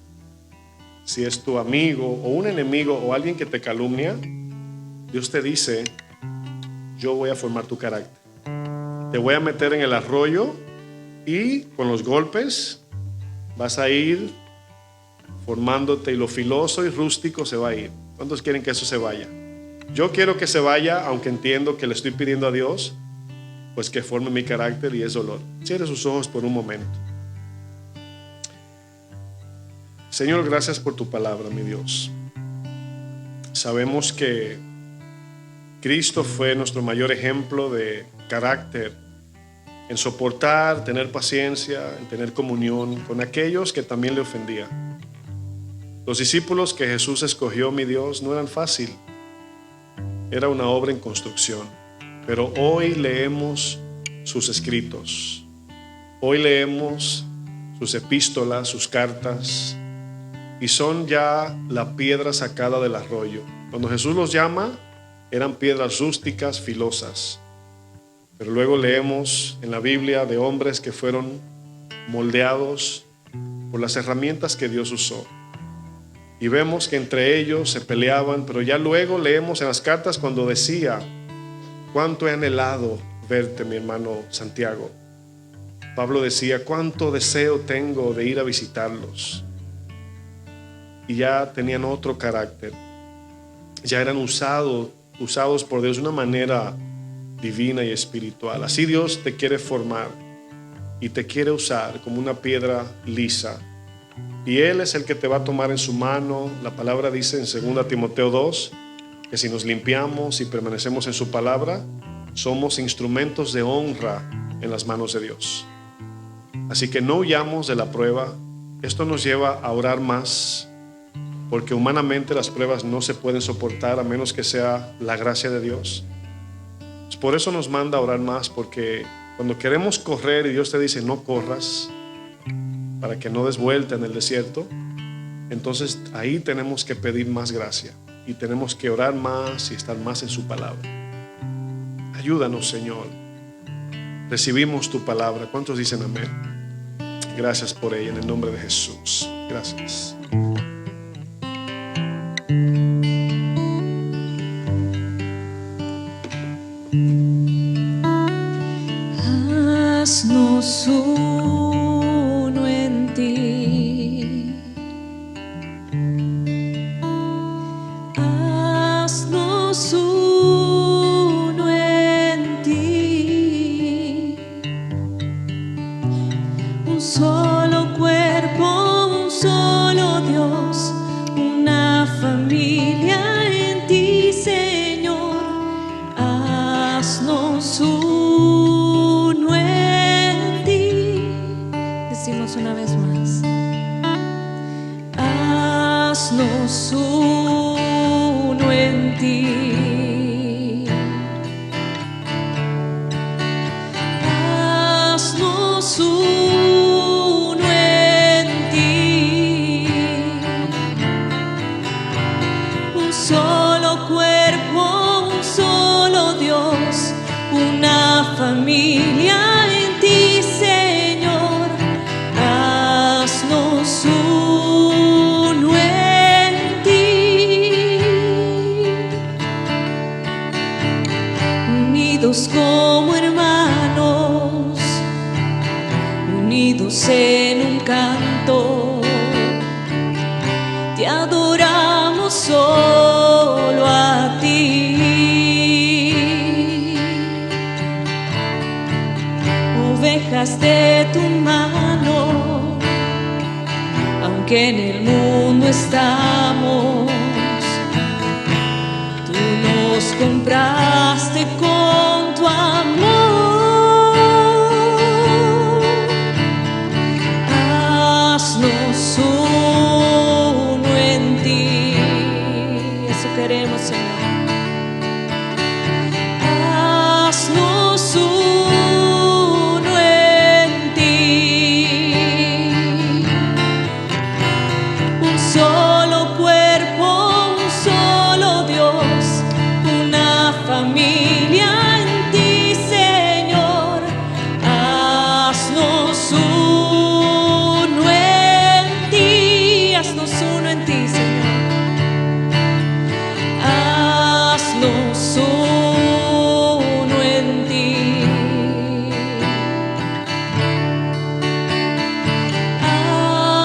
si es tu amigo o un enemigo o alguien que te calumnia, Dios te dice, yo voy a formar tu carácter. Te voy a meter en el arroyo y con los golpes vas a ir formándote y lo filoso y rústico se va a ir. ¿Cuántos quieren que eso se vaya? Yo quiero que se vaya, aunque entiendo que le estoy pidiendo a Dios, pues que forme mi carácter y es dolor. Cierre sus ojos por un momento. Señor, gracias por tu palabra, mi Dios. Sabemos que Cristo fue nuestro mayor ejemplo de carácter, en soportar, tener paciencia, en tener comunión con aquellos que también le ofendían. Los discípulos que Jesús escogió, mi Dios, no eran fácil. Era una obra en construcción. Pero hoy leemos sus escritos. Hoy leemos sus epístolas, sus cartas. Y son ya la piedra sacada del arroyo. Cuando Jesús los llama, eran piedras rústicas, filosas. Pero luego leemos en la Biblia de hombres que fueron moldeados, por las herramientas que Dios usó. Y vemos que entre ellos se peleaban, pero ya luego leemos en las cartas cuando decía: cuánto he anhelado verte, mi hermano Santiago. Pablo decía: cuánto deseo tengo de ir a visitarlos. Y ya tenían otro carácter, ya eran usados por Dios de una manera divina y espiritual. Así Dios te quiere formar y te quiere usar como una piedra lisa, y Él es el que te va a tomar en su mano. La palabra dice en 2 Timoteo 2 que si nos limpiamos y permanecemos en su palabra, somos instrumentos de honra en las manos de Dios. Así que no huyamos de la prueba. Esto nos lleva a orar más, porque humanamente las pruebas no se pueden soportar a menos que sea la gracia de Dios. Pues por eso nos manda a orar más, porque cuando queremos correr y Dios te dice no corras, para que no des vuelta en el desierto, entonces ahí tenemos que pedir más gracia y tenemos que orar más y estar más en su palabra. Ayúdanos, Señor. Recibimos tu palabra. ¿Cuántos dicen amén? Gracias por ella en el nombre de Jesús. Gracias. Haznos uno en ti, haznos uno en ti, un solo cuerpo, un solo Dios, una familia en ti, Señor. Haznos uno en ti. Decimos una vez más: haznos uno en ti, haznos uno en ti, un solo cuerpo, un solo Dios, una familia en ti, Señor. Haznos uno en ti, unidos como hermanos, unidos en un canto, te adoramos solo a ti. Ovejas de tu mano, aunque en el mundo estamos, tú nos compraste con tu amor. Haznos uno en ti, eso queremos, Señor. Haznos uno en ti, un solo cuerpo, un solo Dios, una familia en ti, Señor. Haznos uno en ti, haznos uno en ti, Señor. Haznos uno en ti,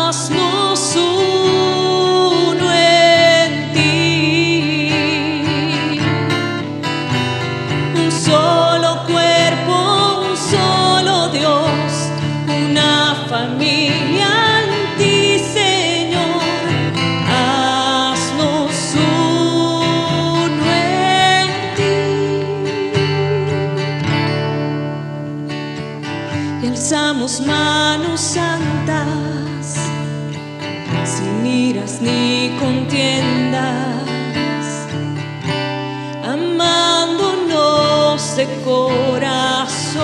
haznos uno en ti, un solo cuerpo, un solo Dios, una familia en ti, Señor. Haznos uno en ti, y alzamos manos santas, sin iras ni contiendas, amándonos de corazón,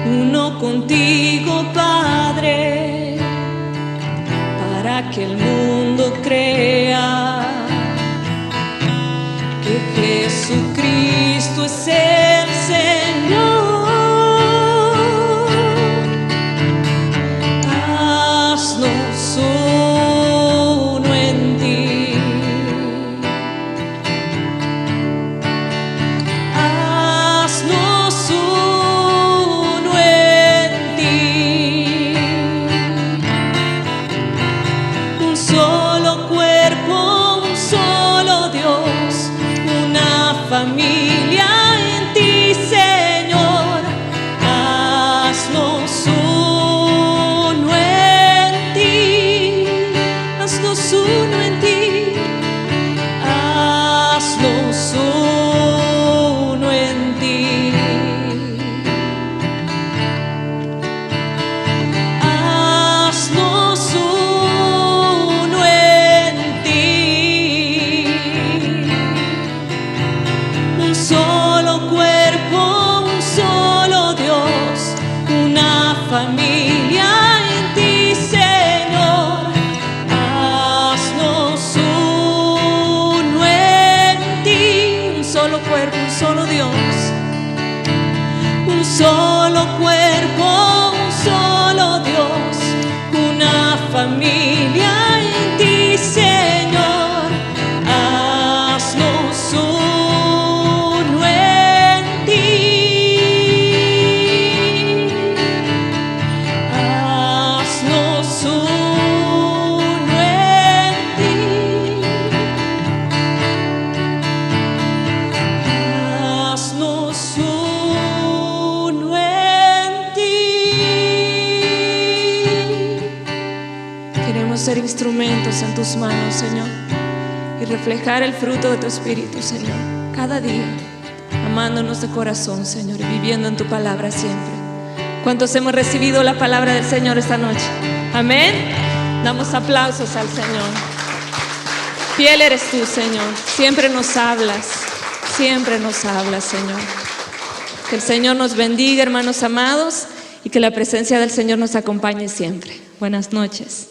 uno contigo, Padre, para que el mundo crea que Jesucristo es el Señor. familia en ti, Señor. Haznos uno en ti. Haznos uno en ti. Haznos uno en ti. Queremos ser instrumentos en tus manos, Señor, y reflejar el fruto de tu Espíritu, Señor, cada día, amándonos de corazón, Señor, y viviendo en tu palabra siempre. ¿Cuántos hemos recibido la palabra del Señor esta noche? Amén. Damos aplausos al Señor. Fiel eres tú, Señor. Siempre nos hablas, Señor. Que el Señor nos bendiga, hermanos amados, y que la presencia del Señor nos acompañe siempre. Buenas noches.